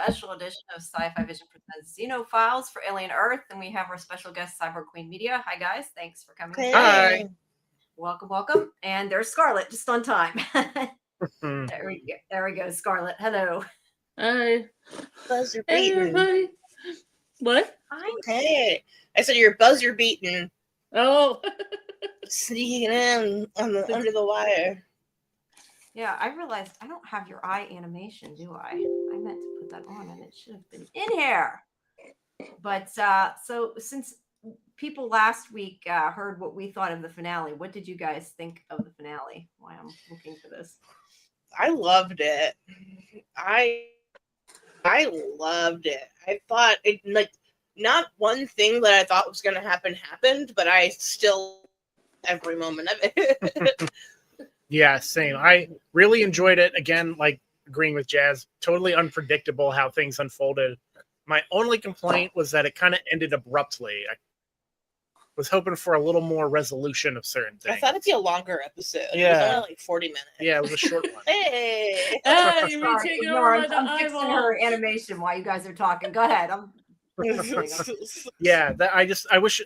special edition of Sci-Fi Vision presents Xeno Files for Alien Earth, and we have our special guest, Cyborg Queen Media. Hi, guys. Thanks for coming. Hi. Welcome, welcome. And there's Scarlett, just on time. There we go, Scarlett. Hello. Hi. Buzzer Hey, beaten. everybody. What? Hey. I said you're buzzer beaten. Oh. Sneaking in under the wire. Yeah, I realized I don't have your eye animation, do I? I meant to put that on, and it should have been in here. But so since people last week heard what we thought of the finale, what did you guys think of the finale? Why I'm looking for this. I loved it. I loved it. I thought it, like, not one thing that I thought was going to happen happened, but I still every moment of it. Yeah, same. I really enjoyed it. Again, like agreeing with Jazz, totally unpredictable how things unfolded. My only complaint was that it kind of ended abruptly. I was hoping for a little more resolution of certain things. I thought it'd be a longer episode. Yeah. It was only like 40 minutes. Yeah, it was a short one. Hey! You Sorry, taking ignore, over I'm the fixing eyeball. her animation while you guys are talking. Go ahead. Yeah, I wish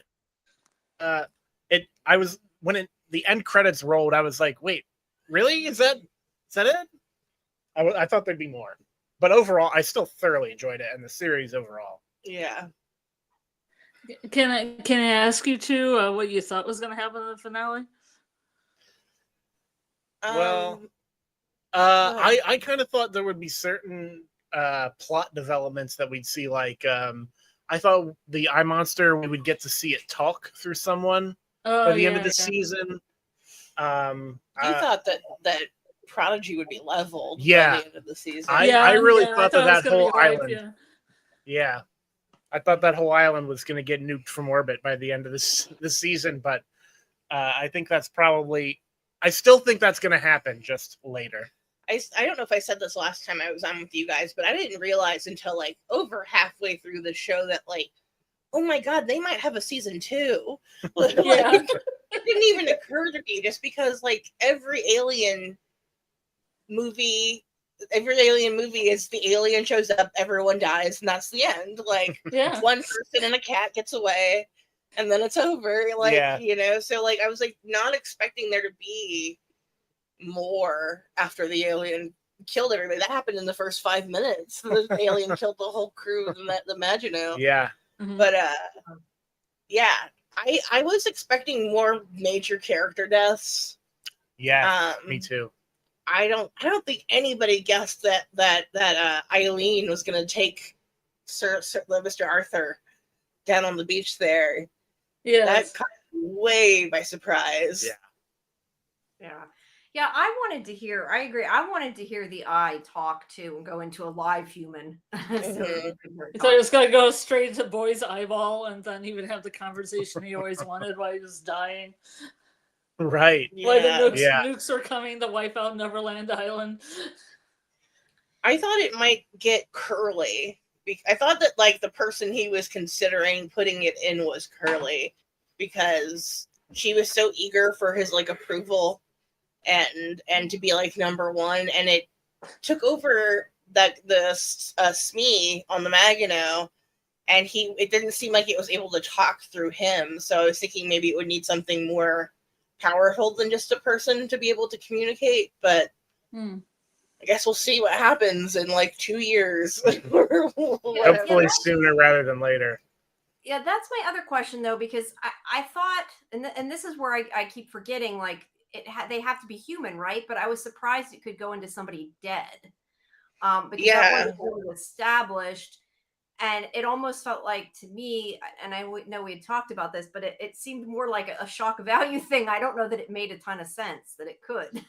the end credits rolled, I was like, wait, really? Is that it? I thought there'd be more. But overall, I still thoroughly enjoyed it, and the series overall. Yeah. Can I ask you two what you thought was going to happen in the finale? Well, I kind of thought there would be certain plot developments that we'd see. Like, I thought the eye monster, we would get to see it talk through someone by the end of the season. You thought that Prodigy would be leveled by the end of the season. I really thought that whole island. Yeah. I thought that whole island was going to get nuked from orbit by the end of this season, but I think that's probably... I still think that's going to happen, just later. I don't know if I said this last time I was on with you guys, but I didn't realize until like over halfway through the show that like, oh my god, they might have a season 2. Like, it didn't even occur to me, just because like every alien movie is the alien shows up, everyone dies, and that's the end. Like, one person and a cat gets away, and then it's over. Like, you know, so like I was like not expecting there to be more after the alien killed everybody. That happened in the first 5 minutes. The alien killed the whole crew of the Maginot. Yeah. But I was expecting more major character deaths. Yeah, me too. I don't think anybody guessed that Eileen was going to take Sir Mr. Arthur down on the beach there. Yeah, that caught me way by surprise. Yeah. I wanted to hear. I agree. I wanted to hear the eye talk too and go into a live human. So it was going to go straight to Boy's eyeball, and then he would have the conversation he always wanted while he was dying. Right. Why the nukes are coming to wipe out Neverland Island. I thought it might get Curly. I thought that like the person he was considering putting it in was Curly, because she was so eager for his like approval and to be like number one, and it took over the Smee on the Maginot, and it didn't seem like it was able to talk through him. So I was thinking maybe it would need something more powerful than just a person to be able to communicate, but I guess we'll see what happens in like 2 years. Hopefully sooner rather than later. Yeah, that's my other question though, because I thought, and this is where I keep forgetting, like they have to be human, right? But I was surprised it could go into somebody dead, because that wasn't really established. And it almost felt like, to me, and I know we had talked about this, but it seemed more like a shock value thing. I don't know that it made a ton of sense that it could.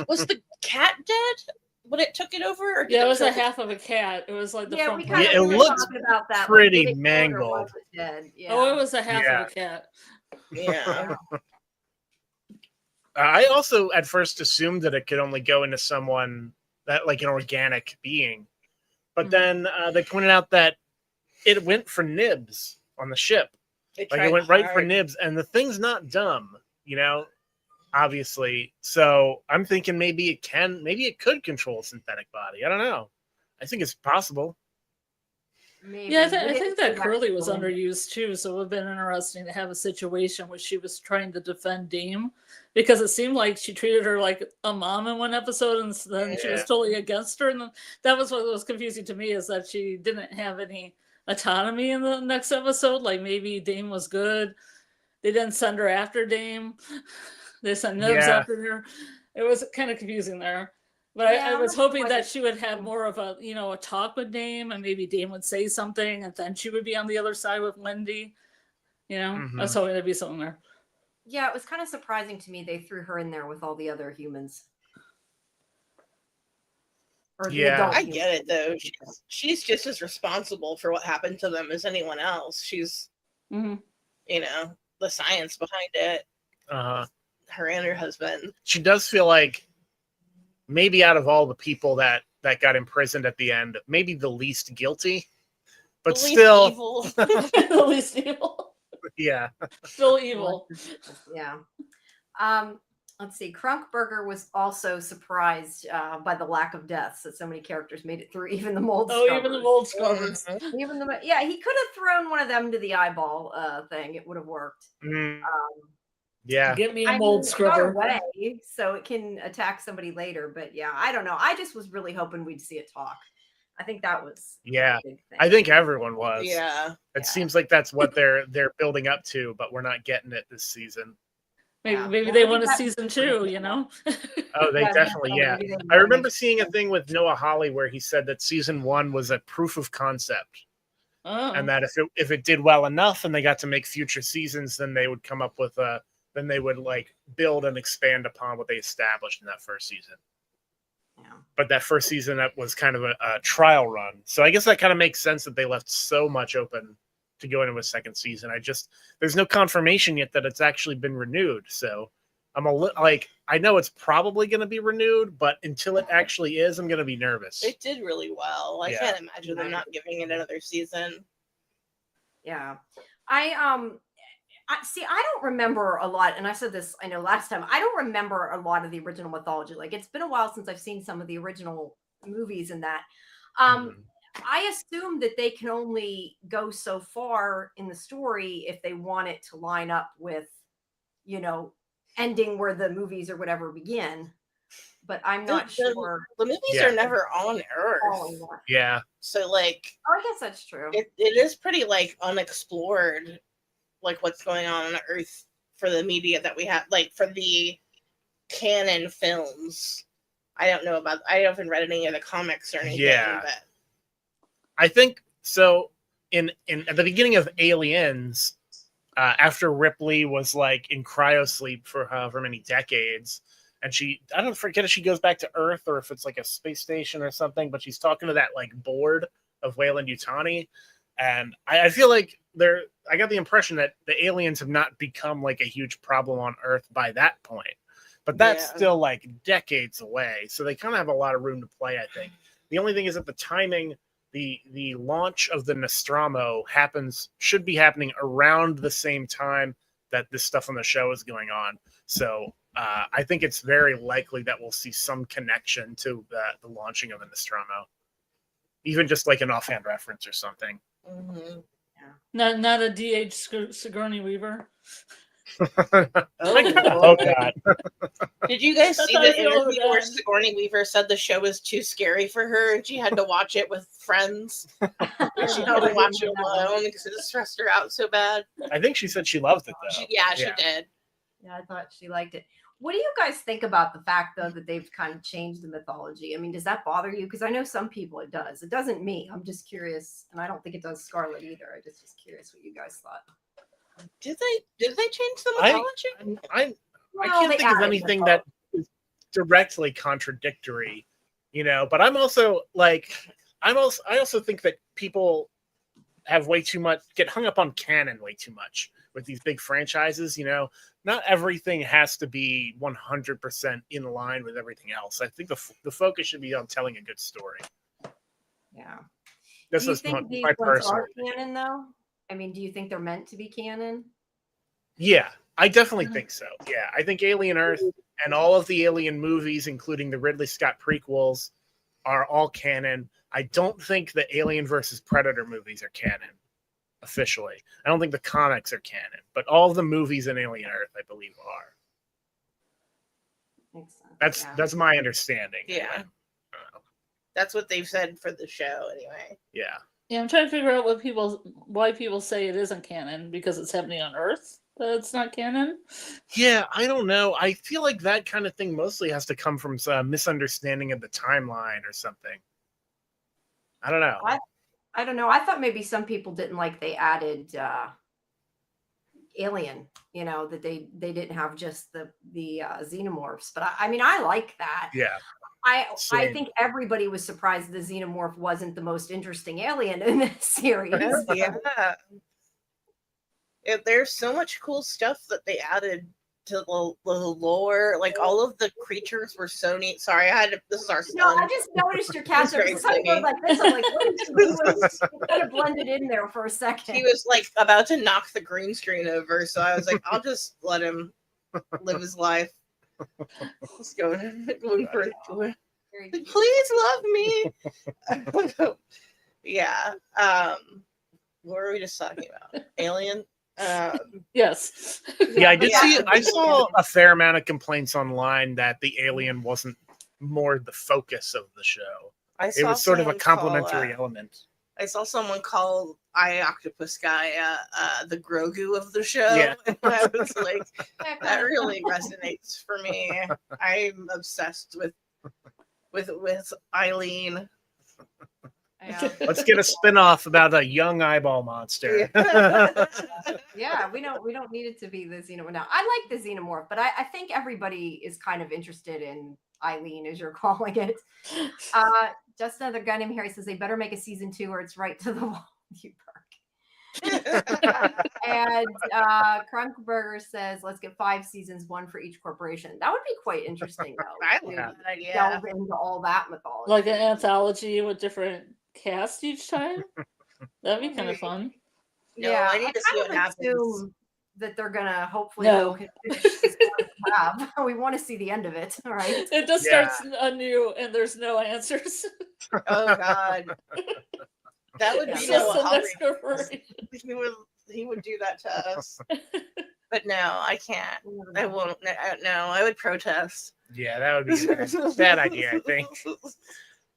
Was the cat dead when it took it over? Or it was a half of a cat. It was like the front we part. it looked about that. pretty like, mangled. Dead? Yeah. Oh, it was a half of a cat. Yeah. I also at first assumed that it could only go into someone that like an organic being, but then they pointed out that it went for nibs on the ship. It went right for nibs, and the thing's not dumb, you know, obviously. So I'm thinking maybe it could control a synthetic body. I don't know. I think it's possible. Maybe. Yeah, I We didn't think see that Curly was going. underused too, so it would have been interesting to have a situation where she was trying to defend Dame, because it seemed like she treated her like a mom in one episode, and then she was Yeah. totally against her, and then that was what was confusing to me, is that she didn't have any autonomy in the next episode. Like maybe Dame was good. They didn't send her after Dame. They sent Nibs Yeah. after her. It was kind of confusing there. But Yeah, I I'm was not sure hoping why that they- she would have more of a, a talk with Dame, and maybe Dame would say something, and then she would be on the other side with Lindy. I was hoping there'd be something there. Yeah, it was kind of surprising to me they threw her in there with all the other humans. Or the Yeah. adult I humans. get it though. She's just as responsible for what happened to them as anyone else. She's, Mm-hmm. the science behind it. Uh-huh. Her and her husband. She does feel like maybe out of all the people that got imprisoned at the end, maybe the least guilty, but The least still evil. The least evil. Yeah. Still evil. Yeah. Let's see. Crunkburger was also surprised by the lack of deaths that so many characters made it through, even the mold. Oh, even the mold scrubbers. Even the he could have thrown one of them to the eyeball thing. It would have worked. Yeah. Get me a I mold mean, scrubber. it got away, so it can attack somebody later. But yeah, I don't know. I just was really hoping we'd see it talk. I think that was a big thing. I think everyone was. Yeah. It seems like that's what they're building up to, but we're not getting it this season. Maybe Yeah, they I want a think season 2, Oh, they Yeah, definitely, yeah. maybe they I wanna remember make- seeing a thing with Noah Hawley where he said that season 1 was a proof of concept, Oh. and that if it did well enough and they got to make future seasons, then they would come up with then they would like build and expand upon what they established in that first season. Yeah. But that first season, that was kind of a trial run, so I guess that kind of makes sense that they left so much open to go into a second season. There's no confirmation yet that it's actually been renewed, so I'm I know it's probably going to be renewed, but until it actually is, I'm going to be nervous. It did really well. I can't imagine them not giving it another season. Yeah. I see, I don't remember a lot, and I said this, I know last time, I don't remember a lot of the original mythology. Like, it's been a while since I've seen some of the original movies and that. I assume that they can only go so far in the story if they want it to line up with, ending where the movies or whatever begin. But I'm not sure. The movies are never on Earth. Yeah. So, like, I guess that's true. It is pretty, like, unexplored, like, what's going on Earth for the media that we have, like, for the canon films. I haven't read any of the comics or anything. Yeah. But I think so. In at the beginning of Aliens, after Ripley was like in cryosleep for however many decades, and I don't forget if she goes back to Earth or if it's like a space station or something, but she's talking to that like board of Weyland-Yutani, and I feel like I got the impression that the aliens have not become like a huge problem on Earth by that point, but that's still like decades away, so they kind of have a lot of room to play. I think the only thing is that the timing. The launch of the Nostromo should be happening around the same time that this stuff on the show is going on. So I think it's very likely that we'll see some connection to the launching of the Nostromo, even just like an offhand reference or something. Mm-hmm. Yeah. Not a D.H. Sigourney Weaver. Oh God! Did you guys see the interview where bad. Sigourney Weaver said the show was too scary for her and she had to watch it with friends? She couldn't watch it alone because it stressed her out so bad. I think she said she loved it though. She did. Yeah, I thought she liked it. What do you guys think about the fact, though, that they've kind of changed the mythology? I mean, does that bother you? Because I know some people it does. It doesn't me. I'm just curious, and I don't think it does Scarlett either. I just was curious what you guys thought. Did they change the mythology? I can't think of anything that is directly contradictory, but I'm also like I also think that people have get hung up on canon way too much with these big franchises. Not everything has to be 100% in line with everything else. I think the focus should be on telling a good story. Yeah. This do you is think these my ones personal are canon, though? I mean, do you think they're meant to be canon? Yeah, I definitely think so. Yeah, I think Alien Earth and all of the Alien movies, including the Ridley Scott prequels, are all canon. I don't think the Alien versus Predator movies are canon officially. I don't think the comics are canon, but all the movies in Alien Earth, I believe, are. Makes sense. That's my understanding. Yeah. Anyway. That's what they've said for the show, anyway. Yeah. Yeah, I'm trying to figure out why people say it isn't canon, because it's happening on Earth that it's not canon. Yeah, I don't know. I feel like that kind of thing mostly has to come from some misunderstanding of the timeline or something. I don't know. I don't know. I thought maybe some people didn't like they added Alien, that they didn't have just the xenomorphs. But I mean, I like that. Yeah. I Same. think everybody was surprised the xenomorph wasn't the most interesting alien in this series. Yeah. There's so much cool stuff that they added to the lore. Like, all of the creatures were so neat. Sorry, this is our son. No, I just noticed your cat. very It's like funny. this. I'm like, what is she doing? It kind of blended in there for a second. He was like about to knock the green screen over, so I was like, I'll just let him live his life. Let's go. Going for it. Please love me. Yeah. What were we just talking about? Alien? Yes. Yeah, I did Yeah. see. I saw a fair amount of complaints online that the alien wasn't more the focus of the show. It was sort of a complementary element. I saw someone call Eye Octopus Guy the Grogu of the show. Yeah. And I was like, that really resonates for me. I'm obsessed with Eileen. Yeah. Let's get a spin-off about a young eyeball monster. Yeah, we don't need it to be the xenomorph. Now, I like the xenomorph, but I think everybody is kind of interested in Eileen, as you're calling it. Just another guy named Harry says they better make a season 2 or it's right to the wall. You perk. And Krunkberger says, let's get 5 seasons, 1 for each corporation. That would be quite interesting, though. I to love that idea. delve into all that mythology. Like an anthology with different casts each time. That'd be kind of fun. No, yeah, I need to see kind what of happens. assume that they're gonna hopefully No. finish this lab. We want to see the end of it. All right. It just Yeah. starts anew and there's no answers. Oh God, that would Yeah. be It's so just the horrible. next corporation. He would do that to us. But no, I can't. I won't. No, I would protest. Yeah, that would be a bad idea, I think.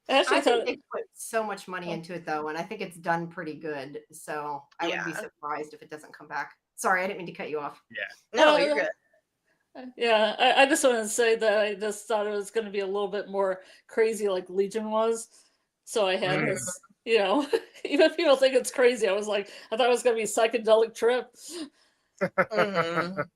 Actually, I think thought, they put so much money into it though, and I think it's done pretty good. So I would be Yeah. surprised if it doesn't come back. Sorry, I didn't mean to cut you off. No, you're good. yeah, I just wanted to say that I just thought it was going to be a little bit more crazy like Legion was. So I had this, even if people think it's crazy, I thought it was going to be a psychedelic trip. Mhm.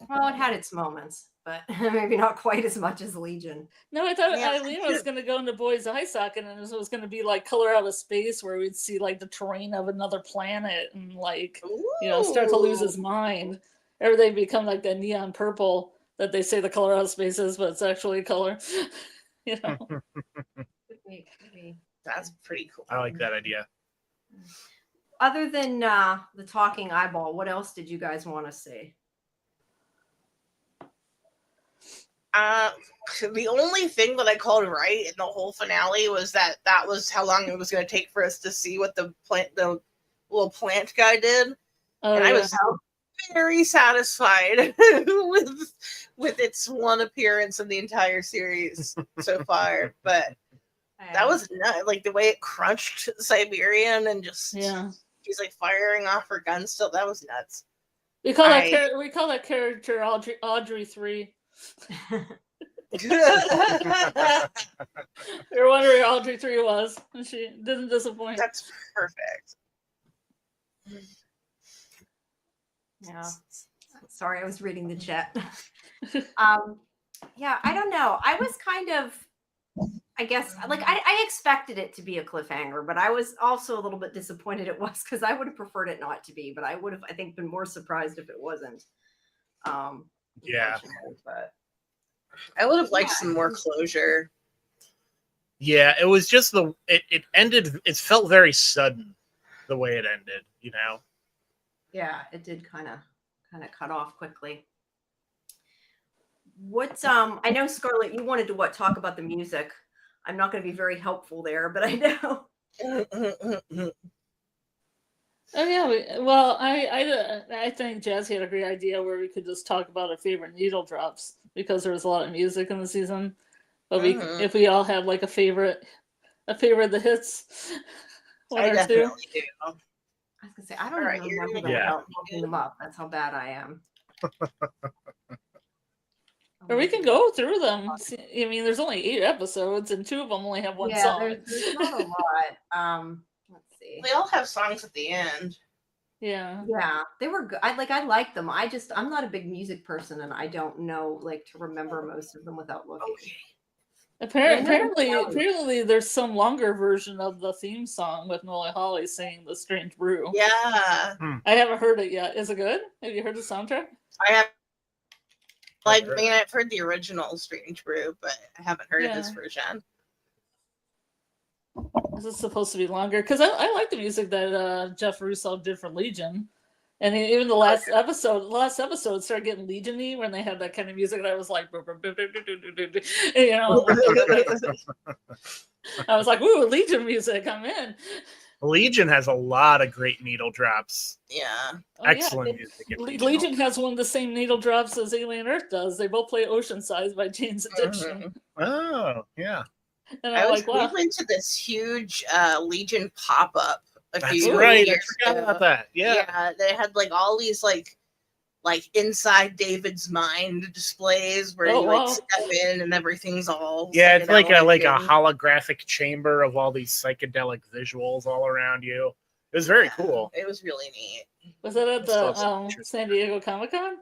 Well, it had its moments, but maybe not quite as much as Legion. No, I thought Yeah. Eileen was going to go into Boy's eye socket and it was going to be like Color Out of Space where we'd see like the terrain of another planet and like, start to lose his mind. Everything become like the neon purple that they say the color out of space is, but it's actually color. Maybe. That's pretty cool. I like that idea. Other than the talking eyeball, what else did you guys want to see? The only thing that I called right in the whole finale was that was how long it was going to take for us to see what the little plant guy did, Oh, and I yeah. was very satisfied with its one appearance in the entire series so far. But that was nuts. Like the way it crunched Siberian and just she's like firing off her gun still. That was nuts. We call that character Audrey 3. You're wondering who Audrey 3 was, and she didn't disappoint. That's perfect. Yeah. Sorry, I was reading the chat. Yeah, I don't know. I was kind of, I guess, like I expected it to be a cliffhanger, but I was also a little bit disappointed it was because I would have preferred it not to be, but I would have, I think, been more surprised if it wasn't. Yeah. But I would have liked some more closure. Yeah, it was just it ended, it felt very sudden the way it ended, yeah, it did kind of cut off quickly. What I know, Scarlett, you wanted to talk about the music. I'm not going to be very helpful there, but I know. Oh yeah, I think Jazzy had a great idea where we could just talk about our favorite needle drops because there was a lot of music in the season. But if we all have like a favorite of the hits, one I or definitely two. do. I was gonna say I don't All even right, you're remember gonna them Yeah. without looking them up. That's how bad I am. Or we can go through them. I mean, there's only 8 episodes, and 2 of them only have one Yeah, song. there's not a lot. Let's see. They all have songs at the end. Yeah. Yeah, they were good. I like them. I'm not a big music person, and I don't know like to remember most of them without looking. Okay. Apparently, there's some longer version of the theme song with Molly Holly singing "The Strange Brew." Yeah, I haven't heard it yet. Is it good? Have you heard the soundtrack? I have. Like, I mean, I've heard the original Strange Brew, but I haven't heard of this version. This is supposed to be longer because I like the music that Jeff Russo did for Legion, and even the last episode started getting Legion-y when they had that kind of music. And I was like, you know, I was like, "Ooh, Legion music! I'm in." Legion has a lot of great needle drops. Yeah. Excellent music. in Legion has one of the same needle drops as Alien Earth does. They both play Oceanside by Jane's Addiction. Oh, yeah. And I I'm was like, wow. we went to this huge Legion pop-up a That's few right. I years forgot ago. about that. Yeah. They had like all these like inside David's mind displays where Oh, you wow. step in and everything's all Yeah, it's like a psychedelic holographic chamber of all these psychedelic visuals all around you. It was very cool. It was really neat. Was that at Still the San Diego Comic-Con?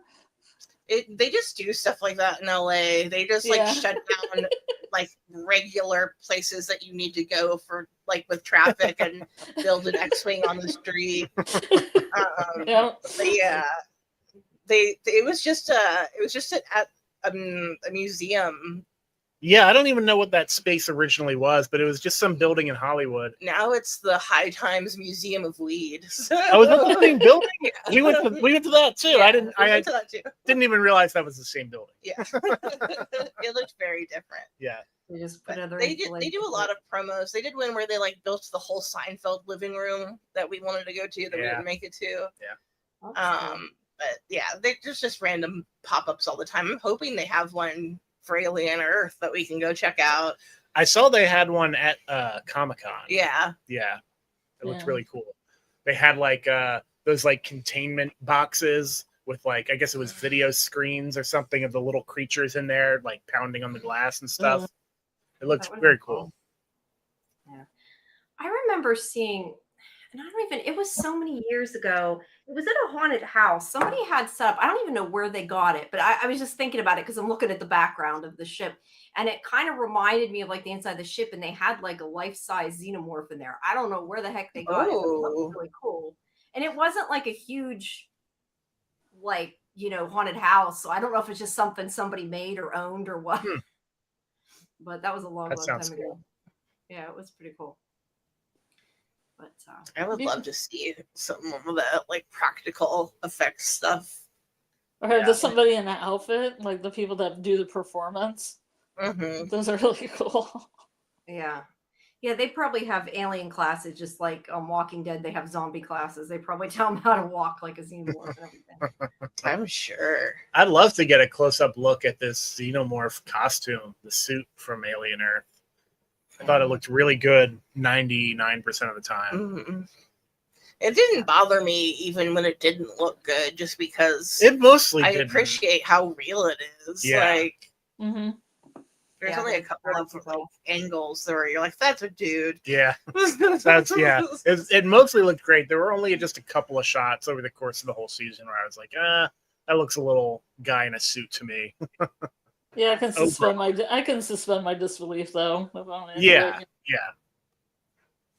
They just do stuff like that in LA. They just shut down like regular places that you need to go for like with traffic and build an X-wing on the street. Yeah. But yeah, it was just at a museum. Yeah, I don't even know what that space originally was, but it was just some building in Hollywood. Now it's the High Times Museum of Weed. Oh, was that the same building? We went to that too. Yeah, I went to that too. didn't even realize that was the same building. Yeah, it looked very different. Yeah, They just put They do a lot of promos. They did one where they like built the whole Seinfeld living room that we wanted to go to that we didn't make it to. Yeah. But yeah, there's just random pop-ups all the time. I'm hoping they have one for Alien Earth that we can go check out. I saw they had one at Comic-Con. Yeah. Yeah. It looked really cool. They had like those like containment boxes with like, I guess it was video screens or something of the little creatures in there, like pounding on the glass and stuff. It looked very cool. Yeah. I remember seeing, and I don't even, it was so many years ago. It was at a haunted house. Somebody had set up, I don't even know where they got it, but I was just thinking about it because I'm looking at the background of the ship. And it kind of reminded me of like the inside of the ship, and they had like a life-size xenomorph in there. I don't know where the heck they got it. It was really cool. And it wasn't like a huge, like, haunted house. So I don't know if it's just something somebody made or owned or what. But that was a long time ago. Yeah, it was pretty cool. But I would love to see some of that like practical effects stuff. Or just somebody in an outfit, like the people that do the performance. Those are really cool. Yeah. Yeah, they probably have alien classes, just like on Walking Dead, they have zombie classes. They probably tell them how to walk like a xenomorph and everything. I'm sure. I'd love to get a close-up look at this xenomorph costume, the suit from Alien Earth. I thought it looked really good 99% of the time. It didn't bother me even when it didn't look good, just because it mostly I appreciate how real it is. Yeah. Like, there's only a couple of like, angles where you're like, that's a dude. Yeah. It mostly looked great. There were only just a couple of shots over the course of the whole season where I was like, that looks a little guy in a suit to me. Yeah, I can suspend my disbelief though. Yeah.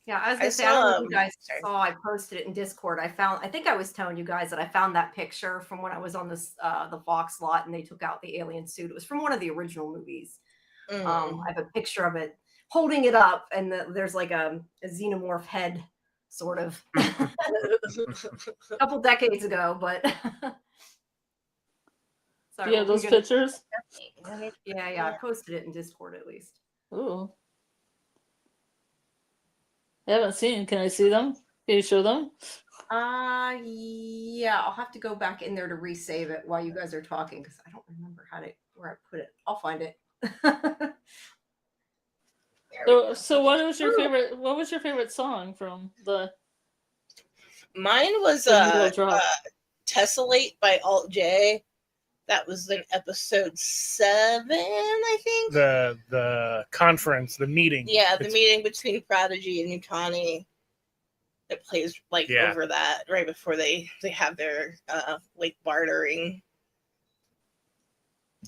Yeah, I was gonna say, I don't know if you guys saw, I posted it in Discord. I think I was telling you guys that I found that picture from when I was on this the Fox lot and they took out the alien suit. It was from one of the original movies. I have a picture of it holding it up, and there's like a xenomorph head, sort of, a couple decades ago. But sorry, those pictures. Yeah, I posted it in Discord at least. Ooh. I haven't seen. Can I see them? Can you show them? Yeah, I'll have to go back in there to resave it while you guys are talking because I don't remember where I put it. I'll find it. So what was your favorite? What was your favorite song from the? Mine was Tessellate by Alt J. That was in episode 7, I think. The conference, the meeting. Yeah, the meeting between Prodigy and Utani. It plays over that right before they have their bartering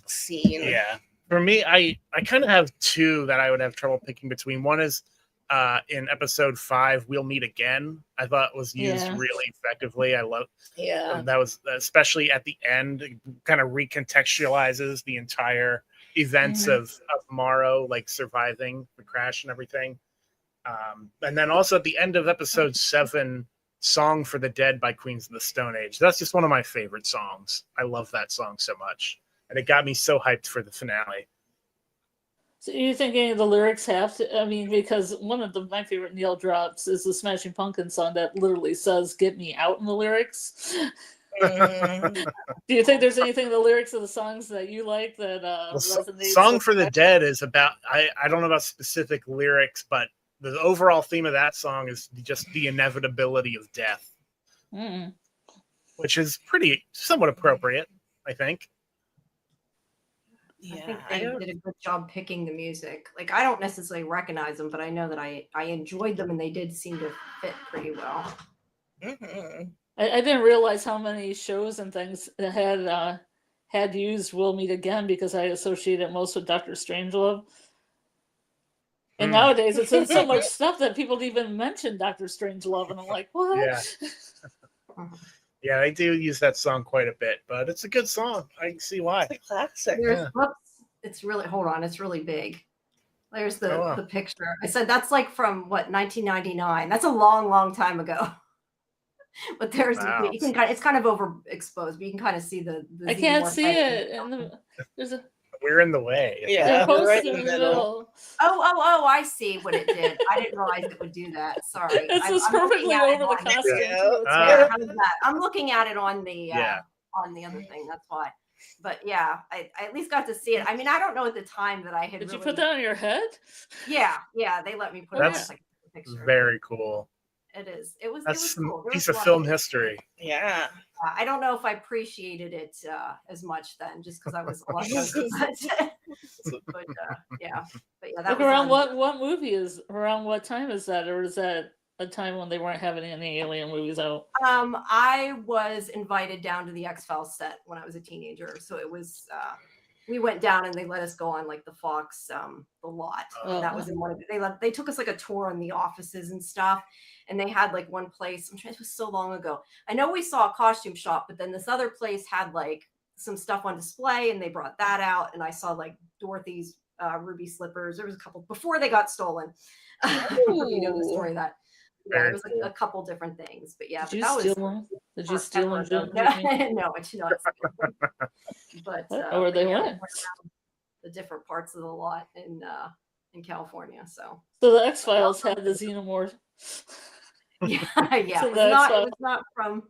scene. Yeah. For me, I kind of have two that I would have trouble picking between. One is in episode 5, We'll Meet Again. I thought was used really effectively. I love that was especially at the end, it kind of recontextualizes the entire events of Morrow, like surviving the crash and everything. And then also at the end of episode 7, Song for the Dead by Queens of the Stone Age. That's just one of my favorite songs. I love that song so much. And it got me so hyped for the finale. So you think any of the lyrics have to? I mean, because one of my favorite Neil drops is the Smashing Pumpkins song that literally says "Get me out" in the lyrics. Do you think there's anything in the lyrics of the songs that you like that resonates? Song for the Dead is about, I don't know about specific lyrics, but the overall theme of that song is just the inevitability of death, which is somewhat appropriate, I think. Yeah, I think they did a good job picking the music. Like, I don't necessarily recognize them, but I know that I enjoyed them, and they did seem to fit pretty well. I didn't realize how many shows and things that had used "We'll Meet Again" because I associate it most with Dr. Strangelove. And nowadays, it's in so much stuff that people even mention Dr. Strangelove, and I'm like, what? Yeah. Yeah, they do use that song quite a bit, but it's a good song. I can see why. It's a classic. It's really, hold on, it's really big. There's the picture. I said that's like from 1999. That's a long, long time ago. But there's you can it's kind of overexposed, but you can kind of see the I can't see it. There's a We're in the way. Yeah, right in the middle. Oh, I see what it did. I didn't realize it would do that. Sorry. It's just perfectly over the costume. How's that? I'm looking at it on the other thing. That's why. But yeah, I at least got to see it. I mean, I don't know at the time that I had. Did you put that on your head? Yeah, they let me put it on like a picture. Very cool. It is. It was cool. Piece of film history. Yeah. I don't know if I appreciated it as much then, just because I was a lot younger. But yeah. That like was around what movie is around what time is that, or is that a time when they weren't having any alien movies out? I was invited down to the X-Files set when I was a teenager, so it was. We went down and they let us go on like the Fox, the lot. And that was in one of they took us like a tour on the offices and stuff. And they had like one place, I'm trying, it was so long ago. I know we saw a costume shop, but then this other place had like some stuff on display and they brought that out. And I saw like Dorothy's ruby slippers. There was a couple before they got stolen. You know the story of that. Yeah, it was like a couple different things, but yeah. Did you steal them? Did you steal them? No, I did not. But or they went the different parts of the lot in California. So the X-Files had the Xenomorph. Yeah. It was not from.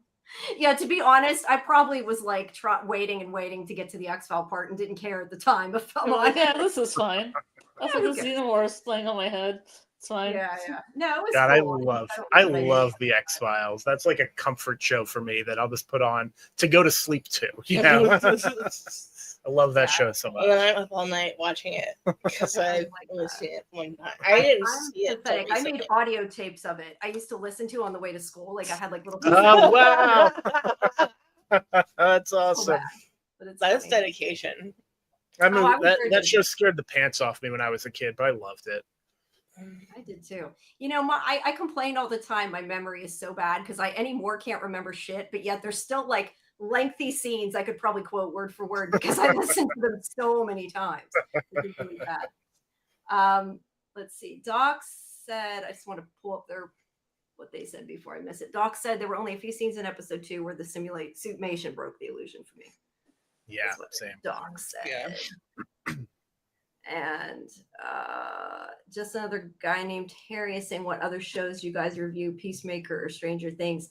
Yeah, to be honest, I probably was like waiting to get to the X-File part and didn't care at the time. But felt like, yeah, this is fine. I thought the Xenomorph playing on my head. It's fine. Yeah. No, it was God, cool. I love the X-Files. That's like a comfort show for me that I'll just put on to go to sleep to. You know? I love that show so much. And then I'm up all night watching it because I only seen it one time. I didn't see it. I made audio tapes of it. I used to listen to on the way to school. Like I had like little. Oh wow, that's awesome. That's dedication. I mean, that show scared the pants off me when I was a kid, but I loved it. I did too. You know, I complain all the time. My memory is so bad because I anymore can't remember shit. But yet there's still like lengthy scenes I could probably quote word for word because I listened to them so many times. It's really bad. Let's see. Doc said, I just want to pull up what they said before I miss it. Doc said there were only a few scenes in episode 2 where the suitmation broke the illusion for me. Yeah, same. Doc said. Yeah. And just another guy named Harry is saying, what other shows you guys review? Peacemaker or Stranger Things?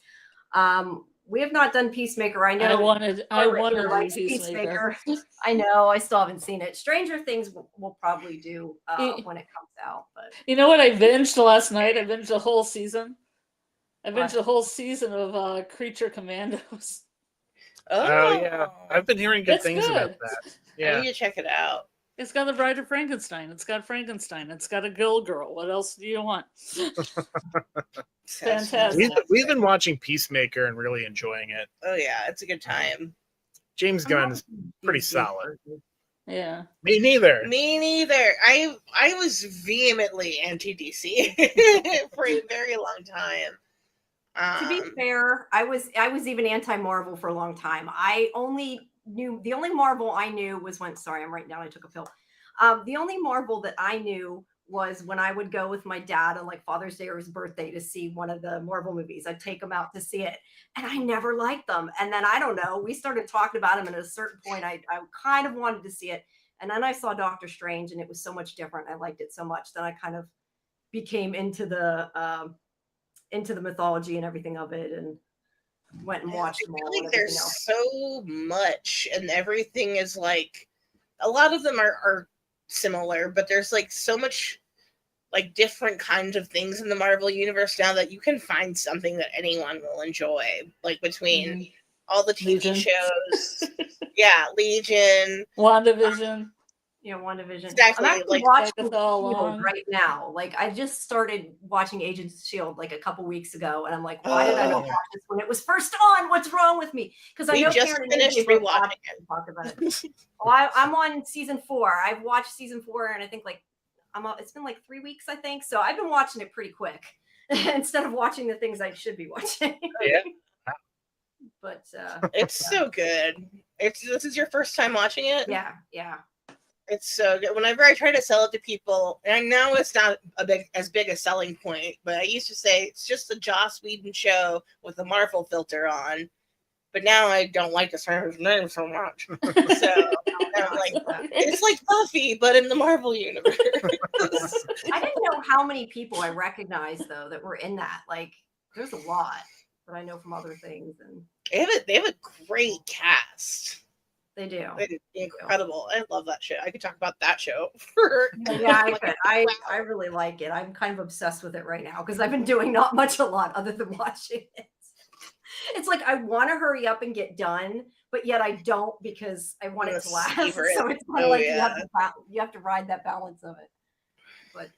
We have not done Peacemaker. I know I wanted to likes do Peacemaker. I know. I still haven't seen it. Stranger Things we'll probably do when it comes out. But you know what I binged last night? I binged the whole season. I binged What? the whole season of Creature Commandos. Oh yeah, I've been hearing good It's things about good. that. I Yeah, need to check it out. It's got the Bride of Frankenstein. It's got Frankenstein. It's got a girl. What else do you want? Sounds Fantastic. we've been watching Peacemaker and really enjoying it. Oh yeah, it's a good time. James Gunn is pretty solid. Yeah. Me neither. Me neither. I was vehemently anti DC for a very long time. To be fair, I was even anti-Marvel for a long time. The only Marvel I knew was sorry, I'm writing down, I took a pill. The only Marvel that I knew was when I would go with my dad on like Father's Day or his birthday to see one of the Marvel movies. I'd take him out to see it, and I never liked them. And then I don't know, we started talking about them, and at a certain point, I kind of wanted to see it. And then I saw Doctor Strange, and it was so much different. I liked it so much that I kind of became into the mythology and everything of it, and went and watched them all. I feel like there's so much, and everything is like, a lot of them are similar, but there's like so much like different kinds of things in the Marvel universe now that you can find something that anyone will enjoy, like between all the TV Legion. shows. Yeah, Legion, WandaVision. WandaVision. Exactly, I'm actually like, watching Agatha all S.H.I.E.L.D. along. right now. Like I just started watching Agents of S.H.I.E.L.D. like a couple weeks ago, and I'm like, why did I not watch this when it was first on? What's wrong with me? Because I we know just Karen and finished AJ both rewatching watched it. and talked about it. Well, I'm on season 4. I've watched season 4, and I think like it's been like 3 weeks, I think. So I've been watching it pretty quick instead of watching the things I should be watching. Yeah. But It's so good. This is your first time watching it? yeah. It's so good. Whenever I try to sell it to people, and I know it's not as big a selling point, but I used to say it's just a Joss Whedon show with a Marvel filter on. But now I don't like to say his name so much. So I'm like, it's like Buffy, but in the Marvel universe. I didn't know how many people I recognized though that were in that. Like, there's a lot that I know from other things, and They have a great cast. they do. It's incredible. I love that show. I could talk about that show for Yeah, I really like it. I'm kind of obsessed with it right now because I've been doing not much a lot other than watching it. It's like I want to hurry up and get done, but yet I don't because I want it to last. So it's kind of like you have to ride that balance of it. But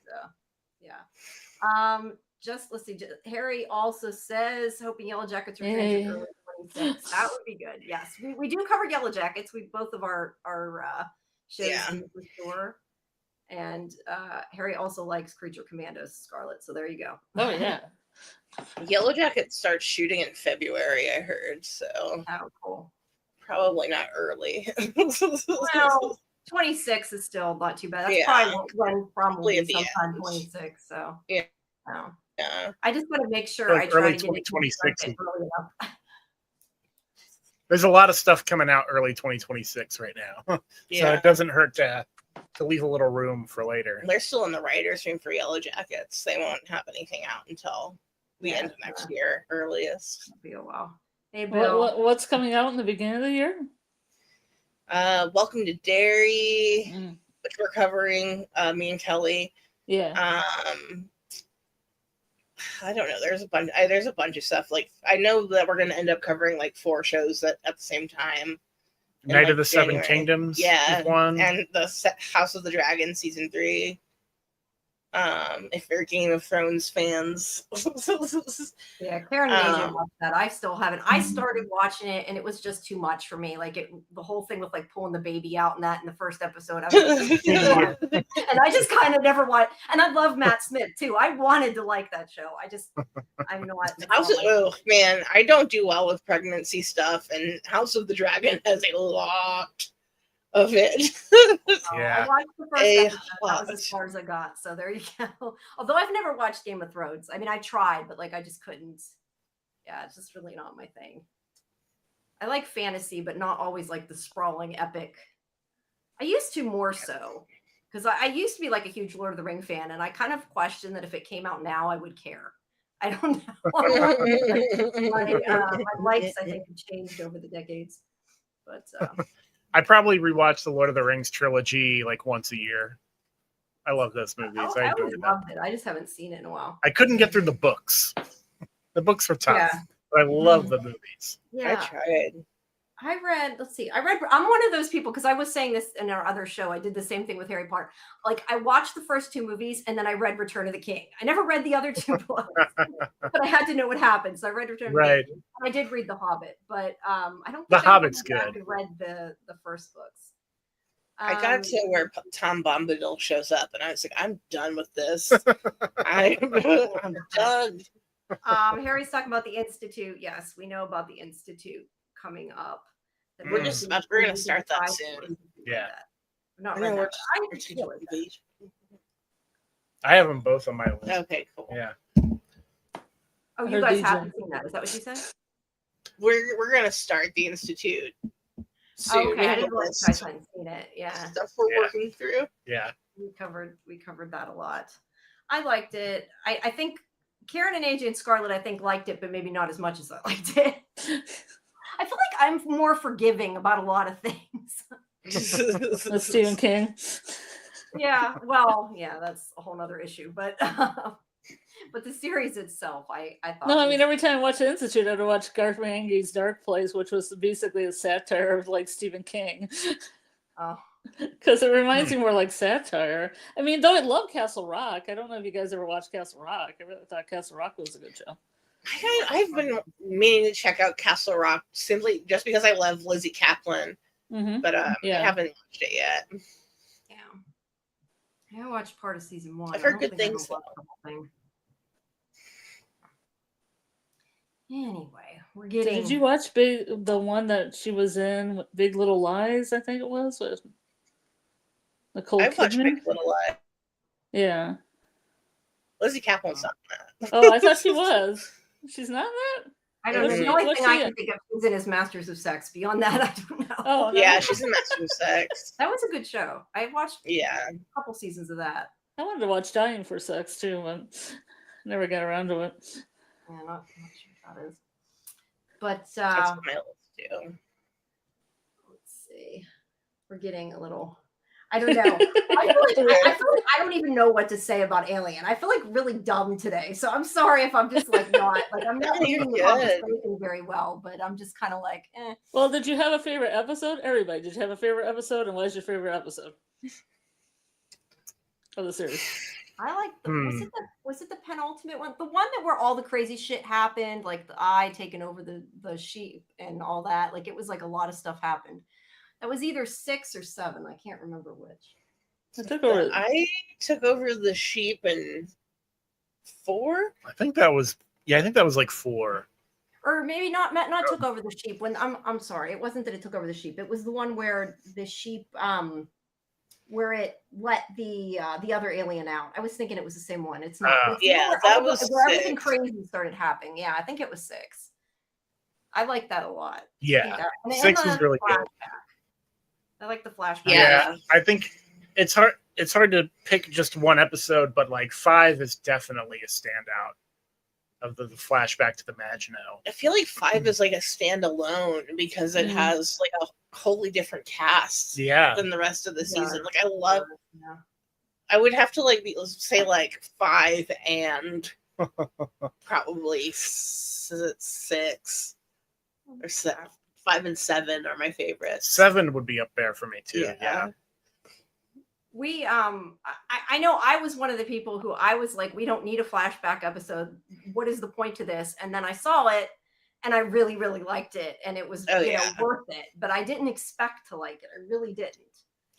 yeah. Just let's see. Harry also says, hoping Yellow Jackets return to early 26. That would be good. Yes, we do cover Yellow Jackets. We both of our shows for sure. And Harry also likes Creature Commandos, Scarlet. So there you go. Oh yeah. Yellow Jackets starts shooting in February, I heard. So cool. Probably not early. Well, 26 is still not too bad. That's probably sometime 26. So yeah. I just want to make sure I try to get it 2026 early enough. There's a lot of stuff coming out early 2026 right now. So it doesn't hurt to leave a little room for later. They're still in the writer's room for Yellow Jackets. They won't have anything out until the end of next year, earliest. It'll be a while. Hey, Bill. What's coming out in the beginning of the year? Welcome to Derry, which we're covering, me and Kelly. Yeah. I don't know. There's a bunch of stuff. Like I know that we're going to end up covering like 4 shows at the same time. Night of the Seven Kingdoms. Yeah. One. And the House of the Dragon season 3. If you're Game of Thrones fans. Yeah, Karen and AJ watched that. I still haven't. I started watching it and it was just too much for me. Like the whole thing with like pulling the baby out and that in the first episode. I was like, and I just kind of never watched. And I love Matt Smith too. I wanted to like that show. I know what. Man, I don't do well with pregnancy stuff, and House of the Dragon has a lot of it. I watched the first episode. That was as far as I got. So there you go. Although I've never watched Game of Thrones. I mean, I tried, but like I just couldn't. Yeah, it's just really not my thing. I like fantasy, but not always like the sprawling epic. I used to more so because I used to be like a huge Lord of the Ring fan, and I kind of question that if it came out now, I would care. I don't know. My likes, I think, have changed over the decades. But I probably rewatch the Lord of the Rings trilogy like once a year. I love those movies. I I enjoy always them. loved it. I just haven't seen it in a while. I couldn't get through the books. The books were tough, Yeah. but I love the movies. I Yeah. tried. I read, I'm one of those people, because I was saying this in our other show. I did the same thing with Harry Potter. Like, I watched the first 2 movies and then I read Return of the King. I never read the other 2 books, but I had to know what happened. So I read Return of the Right. King. I did read The Hobbit, but I don't The think I Hobbit's went back good. and read the first books. I got to where Tom Bombadil shows up, and I was like, I'm done with this. I'm done. Harry's talking about the Institute. Yes, we know about the Institute coming up. That We're gonna start that soon. Yeah. Not I read know, that, we're but I taking feel it. movies. I have them both on my list. Okay, cool. Yeah. Oh, I you heard guys DJ. haven't seen that? Is that what you said? We're gonna start the Institute soon. Okay, We I have a didn't realize list you guys hadn't seen it. Yeah, stuff we're Yeah. working through. Yeah. we covered that a lot. I liked it. I think Karen and AJ and Scarlett, I think, liked it, but maybe not as much as I liked it. I feel like I'm more forgiving about a lot of things. That's Stephen King. Yeah, well, yeah, that's a whole nother issue. But the series itself, I thought. No, I was- mean, every time I watch the Institute, I had to watch Garth Marenghi's Dark Place, which was basically a satire of like Stephen King. Oh. Because it reminds me more like satire. I mean, though I love Castle Rock. I don't know if you guys ever watched Castle Rock. I really thought Castle Rock was a good show. I've been meaning to check out Castle Rock simply just because I love Lizzie Kaplan, Mm-hmm. but Yeah. I haven't watched it yet. Yeah, I watched part of season 1. I've heard I don't good think I things, watched the whole thing. Anyway, we're getting. Did you watch the one that she was in, Big Little Lies? I think it was with Nicole I've watched Kidman. Big Little Lies. Yeah. Lizzie Kaplan's not in that. Oh, I thought she was. She's not in that? I don't know. What's The only what's thing I she can in? think of is in his Masters of Sex. Beyond that, I don't know. Oh, no. Yeah, she's in Master of Sex. That was a good show. I watched Yeah. a couple seasons of that. I wanted to watch Dying for Sex too, but never got around to it. Yeah, not sure what that is. But That's on my list too. let's see. We're getting a little. I don't know. I feel like I don't even know what to say about Alien. I feel like really dumb today. So I'm sorry if I'm just like not like I'm not You're reading the good. conversation very well, but I'm just kind of like, eh. Well, did you have a favorite episode? Everybody, did you have a favorite episode? And what is your favorite episode of the series? I like was it the penultimate one? The one that where all the crazy shit happened, like the eye taking over the sheep and all that. Like it was like a lot of stuff happened. That was either 6 or 7. I can't remember which. I took over the sheep in 4. I think that was like 4. Or maybe not took over the sheep. When I'm sorry, it wasn't that it took over the sheep. It was the one where the sheep where it let the other alien out. I was thinking it was the same one. It's not. It's yeah, where that was where everything 6. crazy started happening. Yeah, I think it was 6. I like that a lot. Yeah. And 6 was really good. I like the flashback. Yeah. I think it's hard to pick just one episode, but like 5 is definitely a standout of the flashback to the Maginot. I feel like 5 is like a standalone because it has like a wholly different cast than the rest of the season. Like I love. Yeah. I would have to like say like 5 and probably 6 or 7. 5 and 7 are my favorites. 7 would be up there for me too. Yeah. We I know I was one of the people who I was like, we don't need a flashback episode. What is the point to this? And then I saw it and I really, really liked it. And it was worth it. But I didn't expect to like it. I really didn't.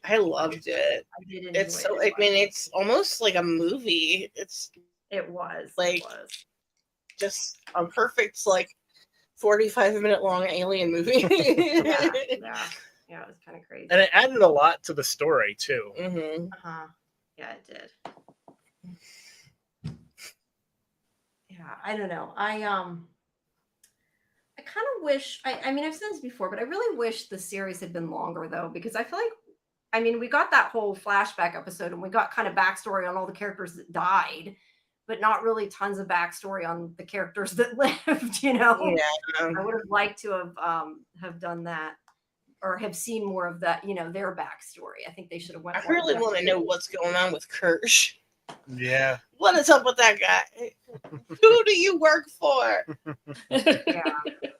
I loved it. I did enjoy It's so I mean it's almost like a movie. It was just a perfect like 45-minute long alien movie. Yeah, it was kind of crazy. And it added a lot to the story too. Mm-hmm. Yeah, it did. Yeah, I don't know. I kind of wish. I mean, I've said this before, but I really wish the series had been longer though, because I feel like I mean, we got that whole flashback episode, and we got kind of backstory on all the characters that died, but not really tons of backstory on the characters that lived. Yeah. I would have liked to have done that, or have seen more of that. Their backstory. I think they should have went. I more really into want to know what's going on with Kirsch. Yeah. What is up with that guy? Who do you work for?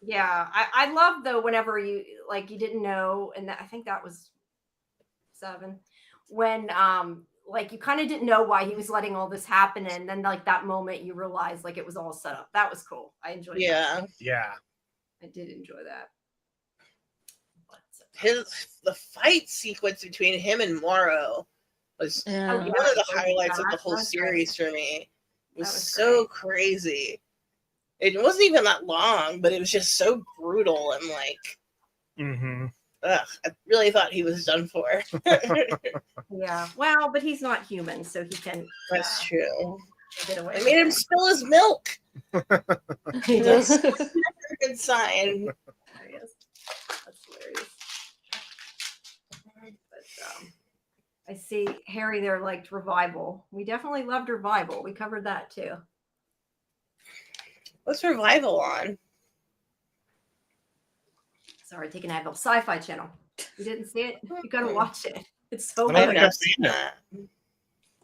Yeah. I love though whenever you didn't know, and I think that was 7 when you kind of didn't know why he was letting all this happen, and then that moment you realized it was all set up. That was cool. I enjoyed that. Yeah. I did enjoy that. The fight sequence between him and Morrow was Yeah. one of the highlights of the whole series for me. It was so crazy. It wasn't even that long, but it was just so brutal and I really thought he was done for. Yeah. Well, but he's not human, so he can. That's true. Get away. I made him spill his milk. He does. Never a good sign. That's hilarious. But I see Harry there liked Revival. We definitely loved Revival. We covered that too. What's Revival on? Sorry, taking Advil. SciFi channel. You didn't see it? You gotta watch it. It's so I don't good. think I've seen it.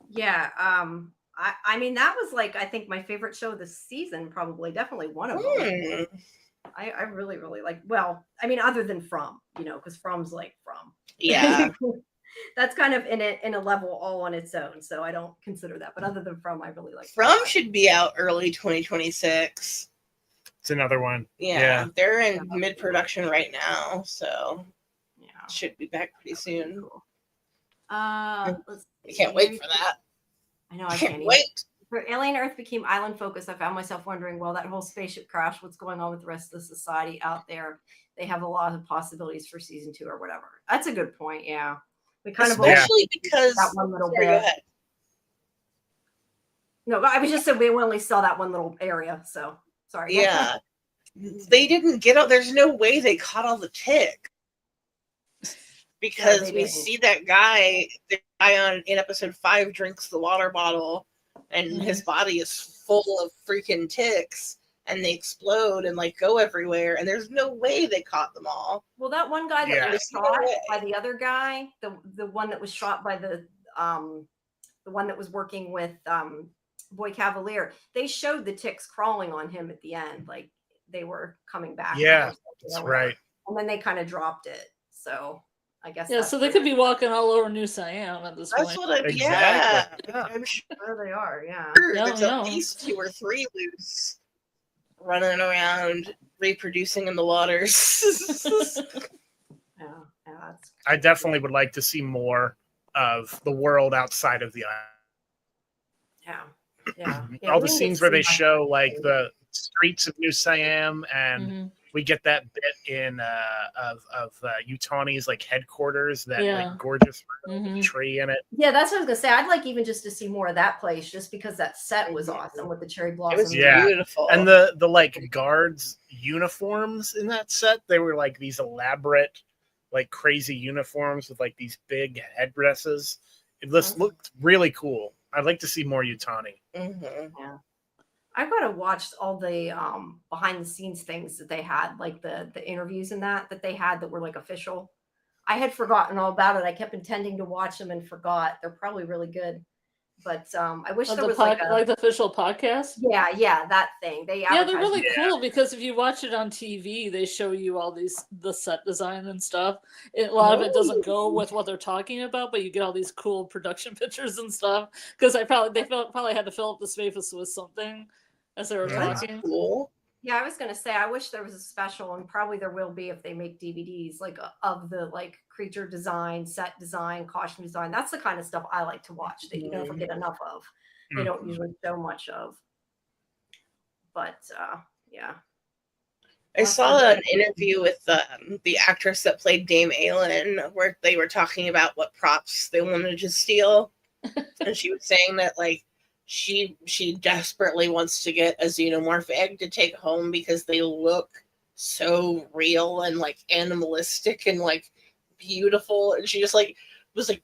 Yeah. I mean, that was I think my favorite show this season, probably. Definitely one of them. I really, really like. Well, I mean, other than From, because From's From. Yeah. That's kind of in a level all on its own, so I don't consider that. But other than From, I really like. From should be out early 2026. It's another one. Yeah. They're in mid-production right now, so yeah, should be back pretty soon. Cool. I Let's can't wait for that. I know I Can't can't wait. For Alien Earth became island focused, I found myself wondering, well, that whole spaceship crash, what's going on with the rest of the society out there? They have a lot of possibilities for season 2 or whatever. That's a good point. Yeah. We kind Especially because that one little Sorry, bit. go ahead. No, I was just saying we only saw that one little area. So sorry. Yeah. They didn't get out. There's no way they caught all the tick. Because we didn't. see that guy, the guy in episode 5 drinks the water bottle and his body is full of freaking ticks and they explode and go everywhere. And there's no way they caught them all. Well, that one guy that Yeah. was shot by the other guy, the one that was shot by the one that was working with Boy Cavalier, they showed the ticks crawling on him at the end, they were coming back. Yeah, that's right. And then they kind of dropped it. So I guess. Yeah, so they could be walking all over New Siam at this That's point. what Exactly. yeah. I'm There they are. Yeah. sure No, there's no. at least 2 or 3 loose running around reproducing in the waters. Yeah. That's I definitely would like to see more of the world outside of the island. yeah. All we the didn't scenes get where to they see show much. the streets of New Siam, and Mhm. we get that bit in of Utani's headquarters, that gorgeous Mhm. tree in it. Yeah, that's what I was gonna say. I'd like even just to see more of that place, just because that set was awesome with the cherry It blossoms. was Yeah. beautiful. And the guards' uniforms in that set, they were these elaborate, crazy uniforms with these big headdresses. It just looked really cool. I'd like to see more Utani. Mhm. I've got to watch all the behind the scenes things that they had, the interviews and that they had that were official. I had forgotten all about it. I kept intending to watch them and forgot. They're probably really good, but I wish there was the official podcast. yeah, that thing. They Yeah, they're really Yeah. cool because if you watch it on TV, they show you all the set design and stuff. A lot of it doesn't go with what they're talking about, but you get all these cool production pictures and stuff. Because they probably had to fill up the space with something as they were That's talking. cool. Yeah, I was gonna say I wish there was a special, and probably there will be if they make DVDs of the creature design, set design, costume design. That's the kind of stuff I like to watch that you never get enough of. They don't usually show much of. But yeah. I saw an interview with the actress that played Dame Aylin where they were talking about what props they wanted to steal. And she was saying that she desperately wants to get a xenomorph egg to take home because they look so real and animalistic and beautiful. And she just was like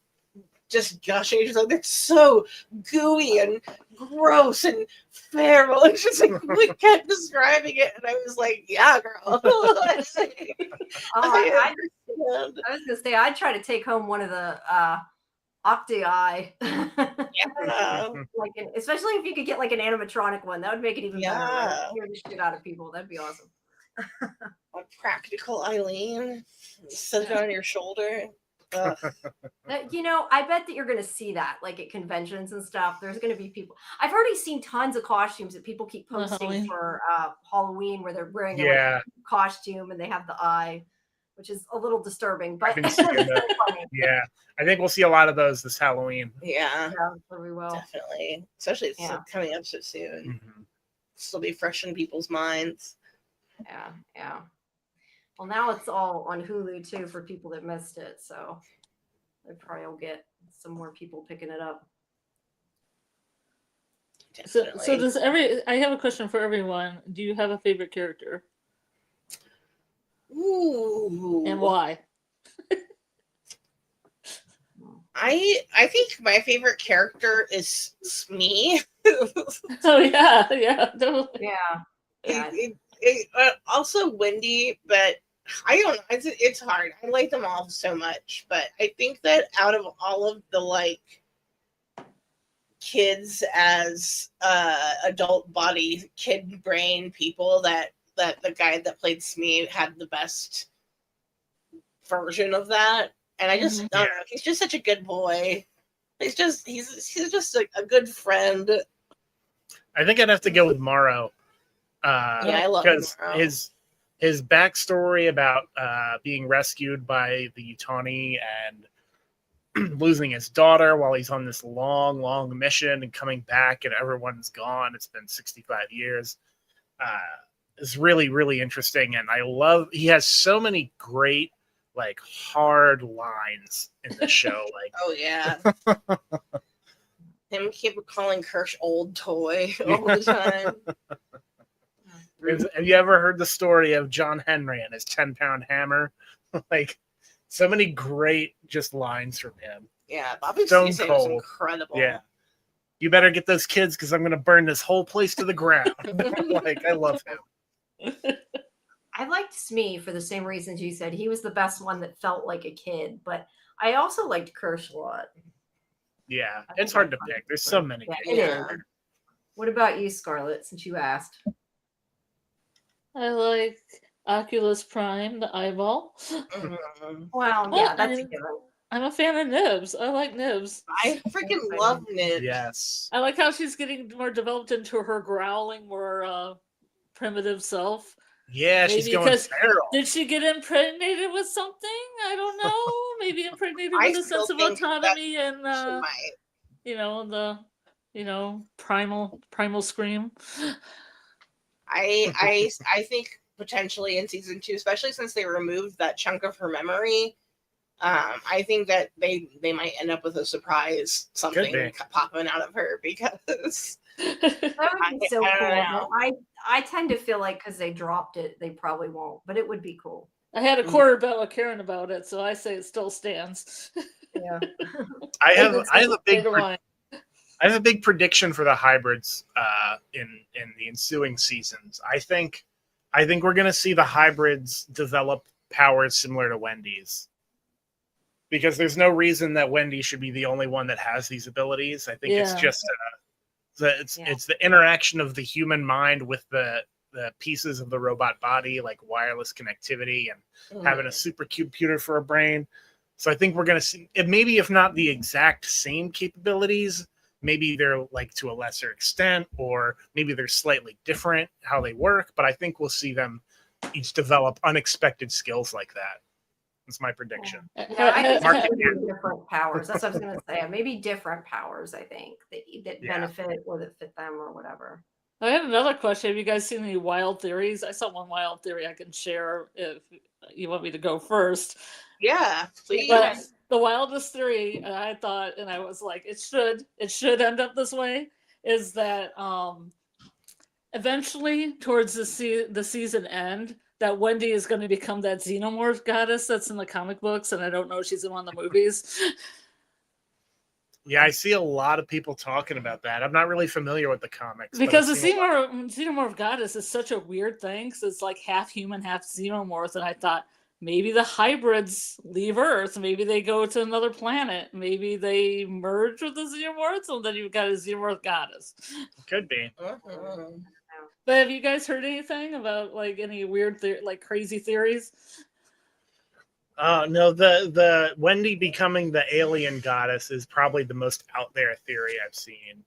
just gushing. She's like, "It's so gooey and gross and feral." And she's like, we kept describing it, and I was like, "Yeah, girl." I understand. was gonna say I'd try to take home one of the Octi. Yeah. Like, especially if you could get like an animatronic one, that would make it even better. Right? Yeah. Scare the shit out of people. That'd be awesome. A practical Eileen, set it on your shoulder. Ugh. You know, I bet that you're going to see that like at conventions and stuff. There's going to be people. I've already seen tons of costumes that people keep posting Halloween. for Halloween where they're wearing a Yeah. costume and they have the eye, which is a little disturbing, but I've been it's seeing funny. that. Yeah, I think we'll see a lot of those this Halloween. Yeah, Yeah, we will. definitely. Especially it's Yeah. coming up so soon. Mhm. Still be fresh in people's minds. Yeah, yeah. Well, now it's all on Hulu too for people that missed it, so they probably will get some more people picking it up. So Definitely. does I have a question for everyone. Do you have a favorite character? Ooh. And why? I think my favorite character is Smee. Oh yeah, totally. Yeah, Also Wendy, but I don't know. It's hard. I like them all so much, but I think that out of all of the like kids as adult body, kid brain people, that the guy that played Smee had the best version of that. And I just I don't know. He's just such a good boy. He's just a good friend. I think I'd have to go with Morrow. Yeah, I love because Morrow. his backstory about being rescued by the Utani and losing his daughter while he's on this long mission and coming back and everyone's gone. It's been 65 years. Is really, really interesting. And I love, he has so many great, like, hard lines in the show. Like, Oh yeah. Him keep calling Kirsch old toy all the time. have you ever heard the story of John Henry and his 10-pound hammer? Like, so many great just lines from him. Yeah, Bobby Stone Cisse was Cold. incredible. Yeah. You better get those kids because I'm going to burn this whole place to the ground. Like, I love him. I liked Smee for the same reasons you said. He was the best one that felt like a kid, but I also liked Kirsch a lot. Yeah, it's hard to pick. There's so many. Yeah, good it Yeah. is. What about you, Scarlett, since you asked? I like Oculus Prime, the eyeball. Mhm. Well, yeah, that's a given. I'm a fan of Nibs. I like Nibs. I freaking love Nibs. Yes. I like how she's getting more developed into her growling, more primitive self. Yeah, she's Maybe going because- feral. Did she get impregnated with something? I don't know. Maybe impregnated I with a still sense of think that autonomy and She might. the primal scream. I think potentially in season 2, especially since they removed that chunk of her memory, I think that they might end up with a surprise something popping out of her because That would be so I don't cool. know. I tend to feel like because they dropped it, they probably won't, but it would be cool. I had a quarter bet with Karen about it, so I say it still stands. Yeah. I have a big line. I have a big prediction for the hybrids in the ensuing seasons. I think we're going to see the hybrids develop powers similar to Wendy's, because there's no reason that Wendy should be the only one that has these abilities. I think it's just it's the interaction of the human mind with the pieces of the robot body, like wireless connectivity and having a supercomputer for a brain. So I think we're going to see it, maybe if not the exact same capabilities, maybe they're like to a lesser extent, or maybe they're slightly different how they work. But I think we'll see them each develop unexpected skills like that. That's my prediction. Yeah, I think there could be different powers. That's what I was going to say. Maybe different powers, I think, that benefit or that fit them or whatever. I have another question. Have you guys seen any wild theories? I saw one wild theory I can share if you want me to go first. Yeah, please. But the wildest theory I thought, and I was like, it should end up this way, is that eventually towards the season end, that Wendy is going to become that xenomorph goddess that's in the comic books, and I don't know if she's in one of the movies. Yeah, I see a lot of people talking about that. I'm not really familiar with the comics. Because the but I've seen a lot. xenomorph goddess is such a weird thing, because it's like half human, half xenomorph, and I thought maybe the hybrids leave Earth, maybe they go to another planet, maybe they merge with the xenomorphs, and then you've got a xenomorph goddess. Could be. But have you guys heard anything about like any weird, like crazy theories? No, the Wendy becoming the alien goddess is probably the most out there theory I've seen.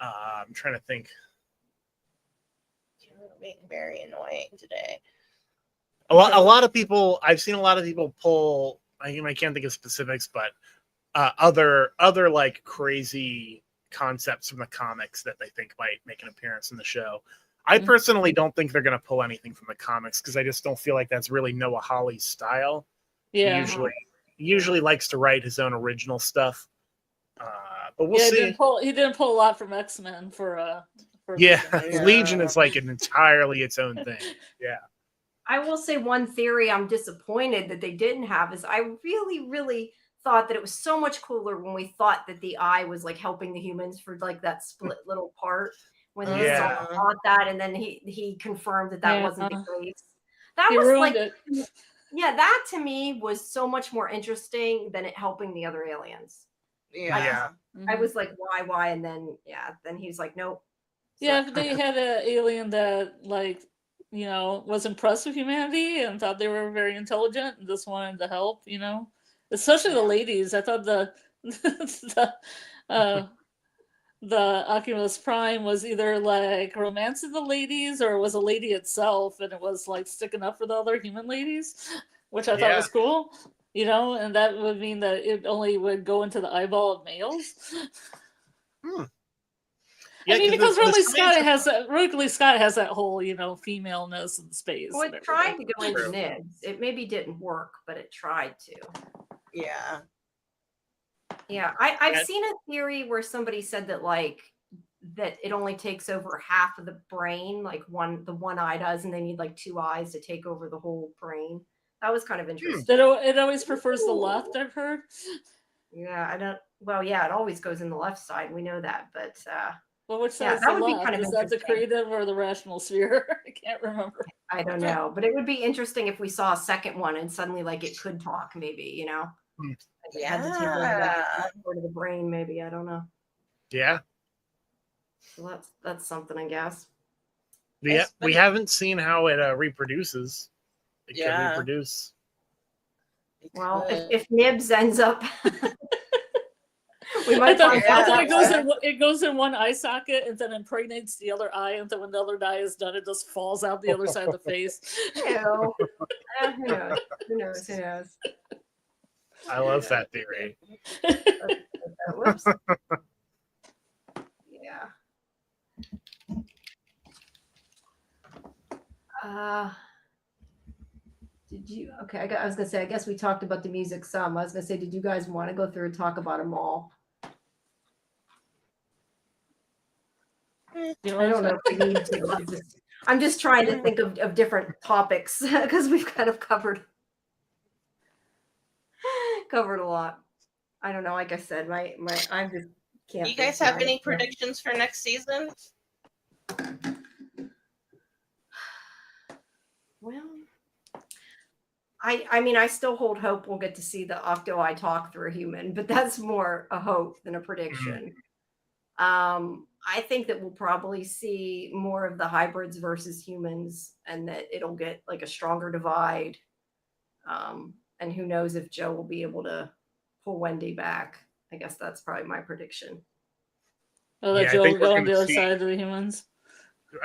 I'm trying to think. You're being very annoying today. A lot of people, I've seen a lot of people pull. I can't think of specifics, but other like crazy concepts from the comics that they think might make an appearance in the show. I personally don't think they're going to pull anything from the comics because I just don't feel like that's really Noah Hawley's style. Yeah, He usually likes to write his own original stuff. But we'll see. He didn't pull a lot from X-Men for Legion is like an entirely its own thing. Yeah. I will say one theory I'm disappointed that they didn't have is I really, really thought that it was so much cooler when we thought that the eye was like helping the humans for like that split little part when he thought that, and then he confirmed that wasn't the case. That he was ruined like it. Yeah, that to me was so much more interesting than it helping the other aliens. Yeah. I was like, why? And then he was like, nope. Yeah, if they had an alien that was impressed with humanity and thought they were very intelligent and just wanted to help, especially the ladies. I thought the Oculus Prime was either like romancing the ladies or it was a lady itself, and it was like sticking up for the other human ladies, which I thought was cool. And that would mean that it only would go into the eyeball of males. Yeah, I mean, because Ridley Scott has that whole, femaleness in space. Well, it tried to go into nibs. It maybe didn't work, but it tried to. Yeah. Yeah, I've seen a theory where somebody said that that it only takes over half of the brain, like the one eye does, and they need like two eyes to take over the whole brain. That was kind of interesting. It always prefers the left, I've heard. Yeah, it always goes in the left side. We know that, but well, which side that would be kind of is that the creative or the rational sphere? I can't remember. I don't know, but it would be interesting if we saw a second one and suddenly it could talk, maybe, It had to take over that part of the brain, maybe. I don't know. Yeah. So that's something, I guess. Yeah, we haven't seen how it reproduces. It can reproduce. Well, if Nibs ends up, we might find out. I thought it goes in one eye socket and then impregnates the other eye, and then when the other eye is done, it just falls out the other side of the face. Ew. Who knows? I love that theory. Whoops. Yeah. Did you? Okay, I was gonna say. I guess we talked about the music some. I was gonna say, did you guys want to go through and talk about them all? I don't know if we need to. I'm just trying to think of different topics because we've kind of covered a lot. I don't know. Like I said, I just can't. You guys have any predictions for next season? Well, I mean, I still hold hope we'll get to see the Octo-Eye talk through a human, but that's more a hope than a prediction. I think that we'll probably see more of the hybrids versus humans, and that it'll get like a stronger divide. And who knows if Joe will be able to pull Wendy back. I guess that's probably my prediction. Oh, that Joe will go on the other side of the humans.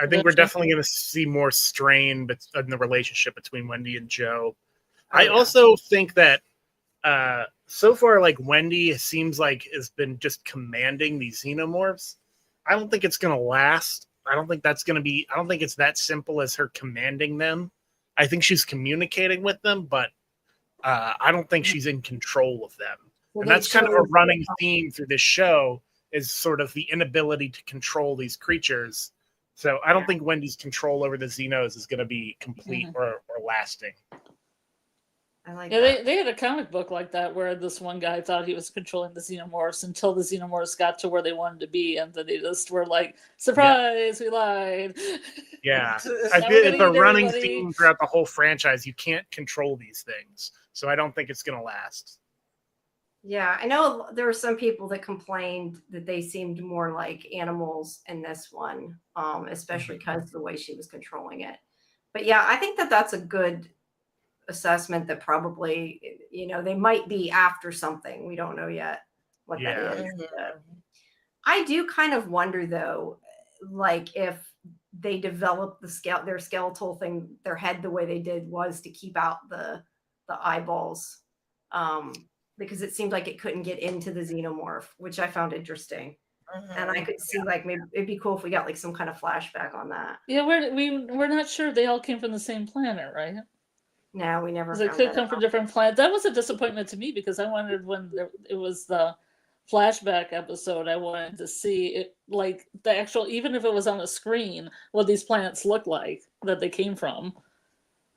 I think we're definitely going to see more strain in the relationship between Wendy and Joe. I also think that so far, Wendy seems like has been just commanding these xenomorphs. I don't think it's going to last. I don't think it's that simple as her commanding them. I think she's communicating with them, but I don't think she's in control of them. Well, and that's kind of a running theme through this show, is sort of the inability to control these creatures So I don't Yeah. think Wendy's control over the Xenos is going to be complete or lasting. I like Yeah, that. they had a comic book like that where this one guy thought he was controlling the Xenomorphs until the Xenomorphs got to where they wanted to be, and then they just were like, "Surprise, we lied." Yeah, It's I Now feel we're it's gonna a eat running everybody. theme throughout the whole franchise. You can't control these things, so I don't think it's going to last. Yeah, I know there were some people that complained that they seemed more like animals in this one, especially because of the way she was controlling it. But yeah, I think that that's a good assessment that probably, they might be after something. We don't know yet what Yeah. that is. I do kind of wonder though, like if they developed their skeletal thing, their head the way they did was to keep out the eyeballs. Because it seemed like it couldn't get into the xenomorph, which I found interesting. And I could see like maybe it'd be cool if we got like some kind of flashback on that. Yeah, we're not sure they all came from the same planet, right? No, we never Because it found could that come from out. different planets. That was a disappointment to me because I wanted it was the flashback episode. I wanted to see it, like the actual, even if it was on the screen, what these planets look like that they came from.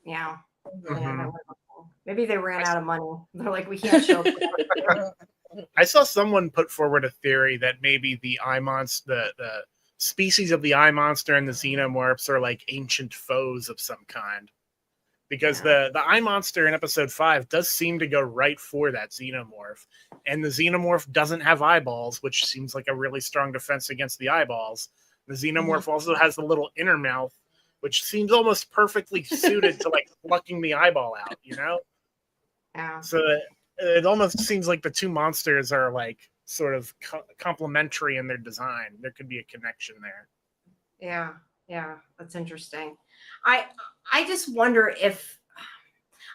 Yeah. Mhm. Yeah, that would've been cool. Maybe they ran out of money. They're like, we can't show up. I saw someone put forward a theory that maybe the eye monster, the species of the eye monster and the xenomorphs are like ancient foes of some kind. Because the eye monster in episode 5 does seem to go right for that xenomorph. And the xenomorph doesn't have eyeballs, which seems like a really strong defense against the eyeballs. The xenomorph also has the little inner mouth, which seems almost perfectly suited to like plucking the eyeball out, Yeah. So it almost seems like the two monsters are like sort of complementary in their design. There could be a connection there. Yeah, that's interesting. I just wonder if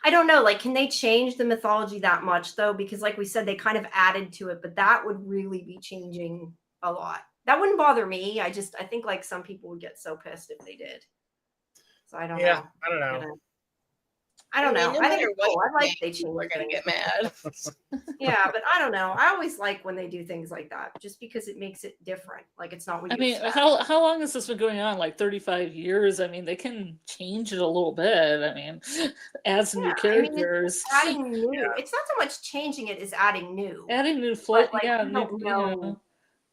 I don't know, like, can they change the mythology that much though? Because like we said, they kind of added to it, but that would really be changing a lot. That wouldn't bother me. I think like some people would get so pissed if they did. So I don't know. I don't know. I don't know. No I think matter it's what cool. I like they people are change gonna things. get mad. Yeah, but I don't know. I always like when they do things like that, just because it makes it different. Like it's not what I you mean, expect. how long has this been going on? Like 35 years? I mean, they can change it a little bit. I mean, add some new I mean, it's characters. just adding new. It's not so much changing it as adding new. Adding new But like yeah, we new, don't know.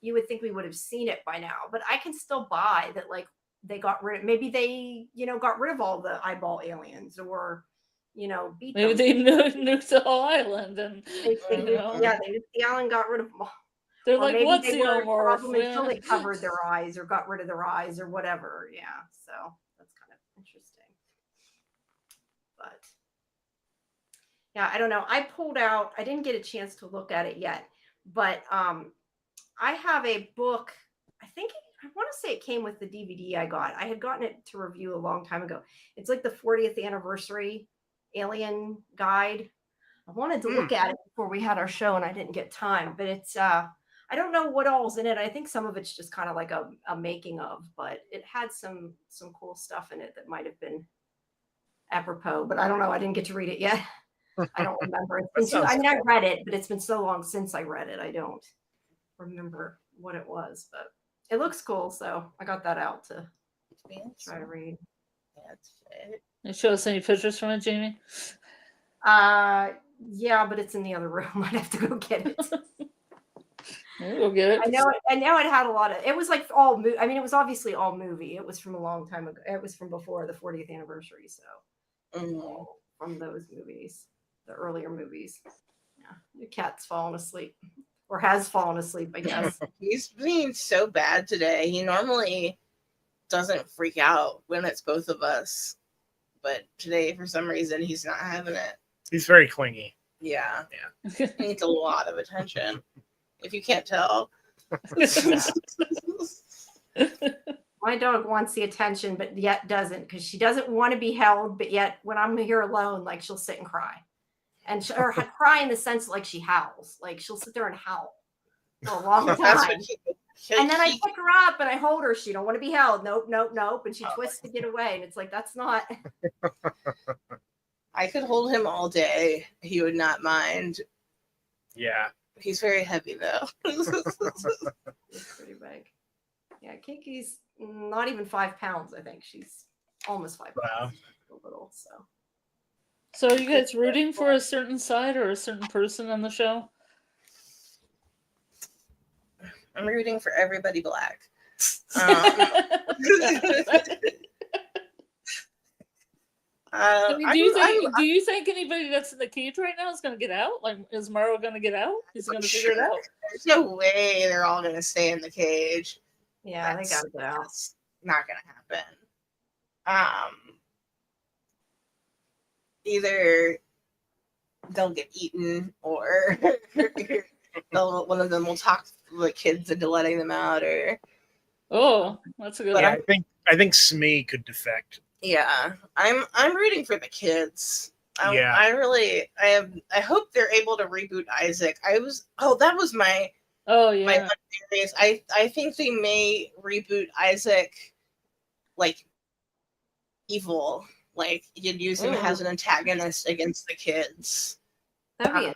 You would think we would have seen it by now, but I can still buy that. Like they got rid of. Maybe they, got rid of all the eyeball aliens, or beat maybe them. they nuked the whole island, and They nuked the island, got rid of them all. they're Or like, maybe "What's they the weren't a problem xenomorph?" until they covered their eyes or got rid of their eyes or whatever. Yeah, so that's kind of interesting. But yeah, I don't know. I pulled out. I didn't get a chance to look at it yet, but I have a book. I want to say it came with the DVD I got. I had gotten it to review a long time ago. It's like the 40th anniversary Alien Guide. I wanted to look at it before we had our show, and I didn't get time. But it's I don't know what all's in it. I think some of it's just kind of like a making of, but it had some cool stuff in it that might have been apropos. But I don't know. I didn't get to read it yet. I don't remember. It's been I read it, but it's been so long since I read it. I don't remember what it was, but it looks cool. So I got that out to try to read. That's it. You show us any pictures from it, Jamie? Yeah, but it's in the other room. I'd have to go get it. We'll get it. I know it had a lot of, it was like all I mean, it was obviously all movie. It was from a long time ago. It was from before the 40th anniversary. So from those movies, the earlier movies. Yeah. Your cat's fallen asleep, or has fallen asleep, I guess. He's being so bad today. He normally doesn't freak out when it's both of us, but today for some reason he's not having it. He's very clingy. Yeah. He needs a lot of attention. If you can't tell. My dog wants the attention, but yet doesn't, because she doesn't want to be held, but yet when I'm here alone, like she'll sit and cry. And or cry in the sense like she howls. Like she'll sit there and howl for a long time. And then I pick her up and I hold her. She don't want to be held. Nope. And she twists to get away. And it's like, that's not. I could hold him all day. He would not mind. Yeah. He's very heavy though. He's pretty big. Yeah, Kiki's not even 5 pounds. I think she's almost 5 Wow. pounds. A little, so. So are you guys rooting for a certain side or a certain person on the show? I'm rooting for everybody black. I mean, do you think anybody that's in the cage right now is going to get out? Like, is Morrow going to get out? Is he going to figure it out? There's no way they're all going to stay in the cage. Yeah, they gotta get out. That's not going to happen. Either they'll get eaten, or one of them will talk the kids into letting them out. Or That's a good Yeah, one. I think Smee could defect. yeah, I'm rooting for the kids. Yeah. I hope they're able to reboot Isaac. That was my my theory. I think they may reboot Isaac like evil. Like you'd use him as an antagonist against the kids. That'd be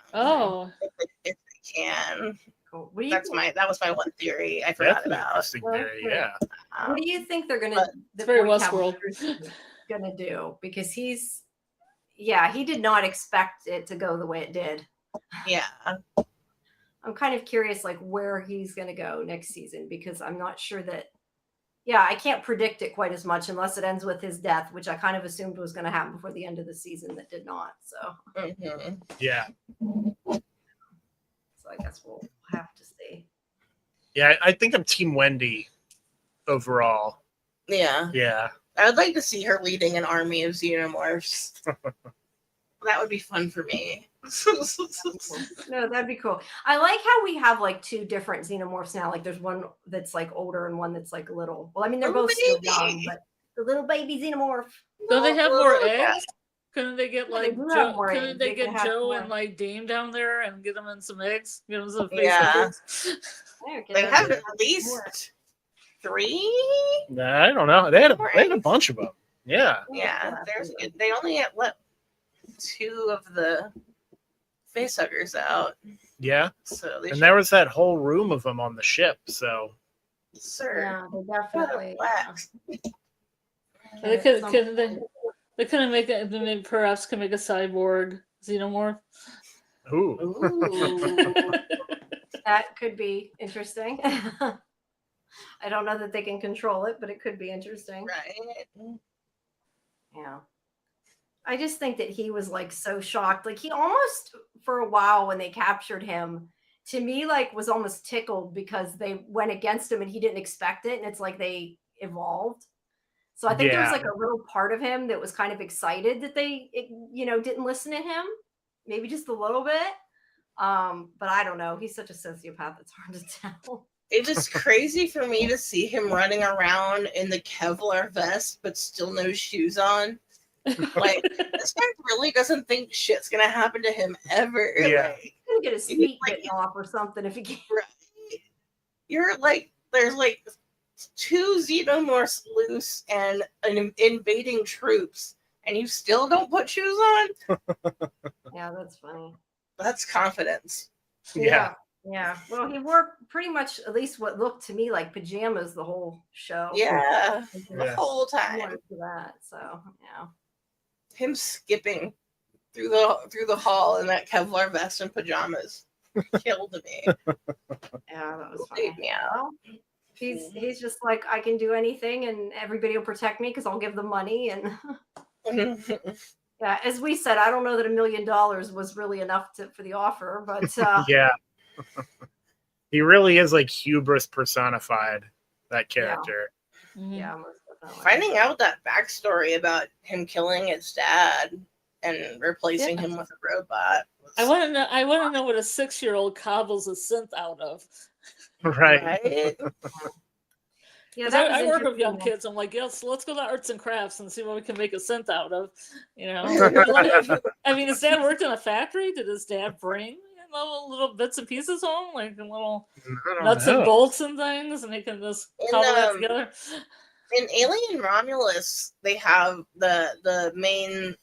if they can. cool. That was my one theory I forgot about. Interesting theory, yeah. What do you think they're gonna? It's very Westworld. Gonna do, because he did not expect it to go the way it did. Yeah. I'm kind of curious, like where he's gonna go next season, because I'm not sure that. Yeah, I can't predict it quite as much unless it ends with his death, which I kind of assumed was going to happen before the end of the season. That did not. So Yeah. So I guess we'll have to see. Yeah, I think I'm Team Wendy overall. Yeah. Yeah. I would like to see her leading an army of xenomorphs. That would be fun for me. No, that'd be cool. I like how we have like 2 different xenomorphs now. Like there's one that's like older and one that's like little. Well, I mean, they're both still young, but the little baby xenomorph. Don't they have more eggs? Couldn't they get Yeah, they like do have more couldn't eggs. they They get can have Joe more. and like Dame down there and get them in some eggs? Get them some face Yeah. eggs? They have at least 3. I don't know. They had a bunch of them. Yeah. Yeah. They only had 2 of the facehuggers out. Yeah. So there was that whole room of them on the ship. So. Sir. Yeah, they definitely. They couldn't make it. They perhaps can make a cyborg xenomorph. Ooh. That could be interesting. I don't know that they can control it, but it could be interesting. Right. Yeah. I just think that he was like so shocked. Like he almost, for a while when they captured him, to me, like was almost tickled because they went against him and he didn't expect it. And it's like they evolved. So I think there was like a little part of him that was kind of excited that they, didn't listen to him. Maybe just a little bit. But I don't know. He's such a sociopath. It's hard to tell. It was crazy for me to see him running around in the Kevlar vest, but still no shoes on. Like, this guy really doesn't think shit's gonna happen to him ever. Yeah. Like, He's gonna get his feet bitten off or something if he can't. Right. You're like, there's like 2 xenomorphs loose and invading troops, and you still don't put shoes on? Yeah, that's funny. That's confidence. Yeah. Yeah. Well, he wore pretty much at least what looked to me like pajamas the whole show. Yeah. Yeah. The whole time. That, so yeah. Him skipping through the hall in that Kevlar vest and pajamas killed me. Yeah, that was funny. Yeah. Well, he's just like, I can do anything and everybody will protect me because I'll give them money. And yeah, as we said, I don't know that $1 million was really enough for the offer, but yeah. He really is like hubris personified, that character. Yeah, most definitely. Finding out that backstory about him killing his dad and replacing him with a robot. I want to know what a 6-year-old cobbles a synth out of. Right. Yeah, I work with young kids. I'm like, yes, let's go to arts and crafts and see what we can make a synth out of. I mean, his dad worked in a factory. Did his dad bring little bits and pieces home, like little nuts and bolts and things, and they can just cobble that together? In Alien Romulus, they have the main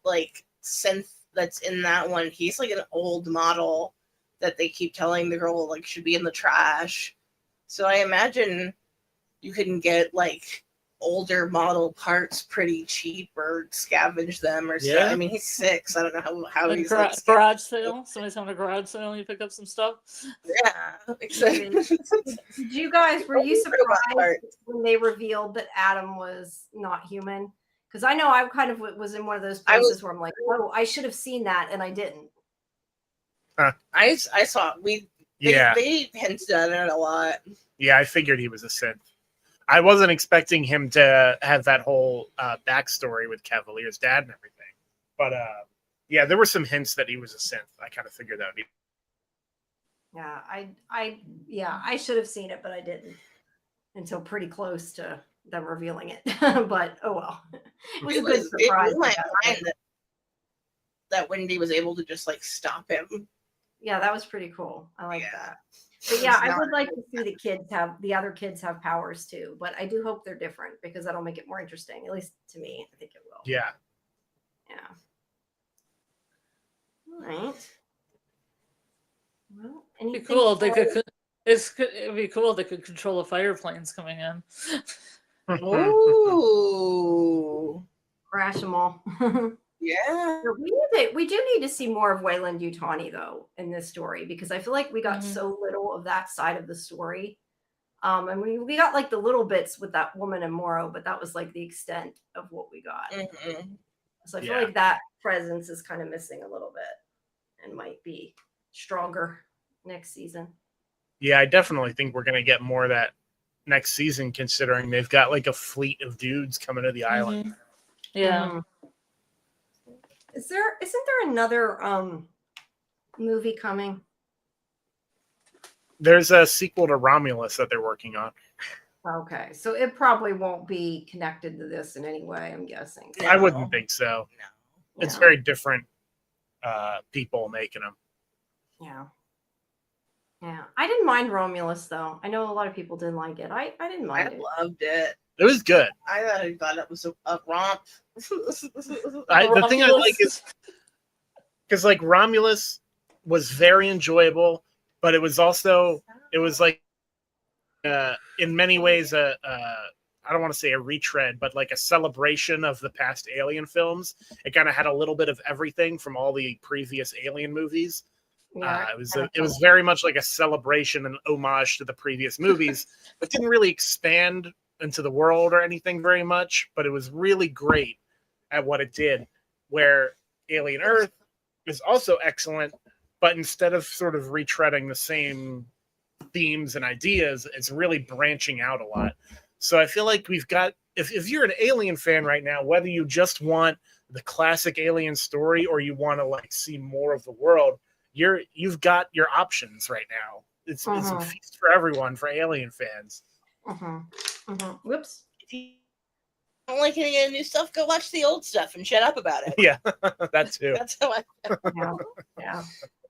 like synth that's in that one. He's like an old model that they keep telling the girl like should be in the trash. So I imagine you can get like older model parts pretty cheap or scavenge them or stuff. Yeah. I mean, he's 6. I don't know how A he's like, garage sale. Somebody's having a garage sale and you pick up some stuff. yeah, exactly. Did you guys, were you surprised when they revealed that Adam was not human? Because I know I kind of was in one of those places where I'm like, oh, I should have seen that, and I didn't. I saw they hinted at it a lot. Yeah, I figured he was a synth. I wasn't expecting him to have that whole backstory with Cavalier's dad and everything. But yeah, there were some hints that he was a synth. I kind of figured that would be. Yeah, I should have seen it, but I didn't until pretty close to them revealing it. But oh well, it was a good surprise. It blew my mind that Wendy was able to just like stop him. Yeah, that was pretty cool. I like that. But yeah, I would like to see the other kids have powers too. But I do hope they're different because that'll make it more interesting. At least to me, I think it will. Yeah. Yeah. All right. Well, It'd be cool. It'd be cool. They could control the fire planes coming in. Ooh. Crash them all. Yeah. We do need to see more of Wayland Yutani though in this story because I feel like we got so little of that side of the story. And we got like the little bits with that woman and Morrow, but that was like the extent of what we got. So I feel like that presence is kind of missing a little bit and might be stronger next season. Yeah, I definitely think we're going to get more of that next season, considering they've got like a fleet of dudes coming to the island. Yeah. Isn't there another movie coming? There's a sequel to Romulus that they're working on. Okay, so it probably won't be connected to this in any way, I'm guessing. No. I wouldn't think so. No. It's very different people making them. Yeah. Yeah. I didn't mind Romulus though. I know a lot of people didn't like it. I didn't mind it. I loved it. It was good. I thought it was a romp. The thing I like is because like Romulus was very enjoyable, but it was like in many ways I don't want to say a retread, but like a celebration of the past Alien films. It kind of had a little bit of everything from all the previous Alien movies. Yeah, It was very much like a celebration and homage to the previous movies, but didn't really expand into the world or anything very much. But it was really great at what it did. Where Alien Earth is also excellent, but instead of sort of retreading the same themes and ideas, it's really branching out a lot. So I feel like we've got, if you're an Alien fan right now, whether you just want the classic Alien story or you want to like see more of the world, you've got your options right now. It's a feast for everyone, for Alien fans. Whoops. If you don't like any new stuff, go watch the old stuff and shut up about it. Yeah, that too. That's how I Yeah. Yeah.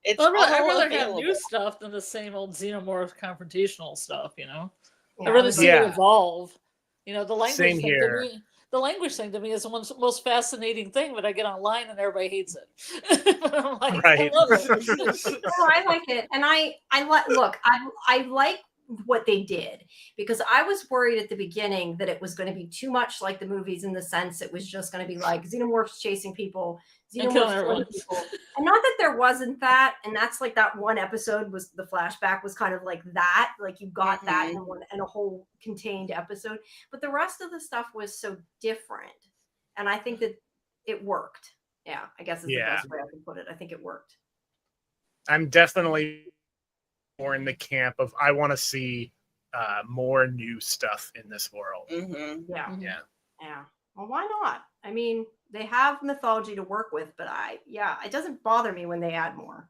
It's I'd rather have available. new stuff than the same old xenomorph confrontational stuff, you know? Yeah, I'd rather see Yeah. it evolve. You know, the language Same thing here. to me. The language thing to me is the most fascinating thing, but I get online and everybody hates it. But I'm like, Right. I love it. No, I like it, and I like what they did because I was worried at the beginning that it was going to be too much like the movies in the sense it was just going to be like xenomorphs chasing people, killing xenomorphs everyone. killing people, and not that there wasn't that, and that's like that one episode was the flashback was kind of like that, like you got that in a whole contained episode, but the rest of the stuff was so different, and I think that it worked. Yeah, I guess is the best way I can put it. I think it worked. I'm definitely more in the camp of I want to see more new stuff in this world. Yeah. Yeah. Well, why not? I mean, they have mythology to work with, but it doesn't bother me when they add more.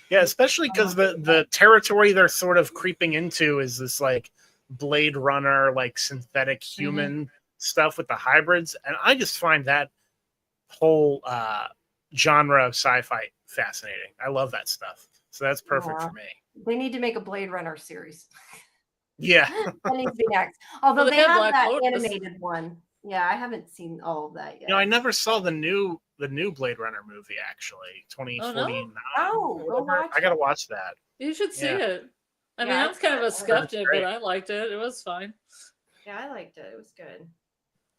Yeah, especially because the territory they're sort of creeping into is this like Blade Runner, like synthetic human stuff with the hybrids, and I just find that whole genre of sci-fi fascinating. I love that stuff. So that's perfect for me. They need to make a Blade Runner series. Yeah. That needs to be next. Although Well, they they have have Black that Lotus. animated one. Yeah, I haven't seen all of that yet. You know, I never saw the new Blade Runner movie actually, 2049. Oh, go watch I gotta watch that. You should see Yeah. it. I mean, Yeah, I'm kind of a skeptic, great. but I liked it. It was fine. Yeah, I liked it. It was good.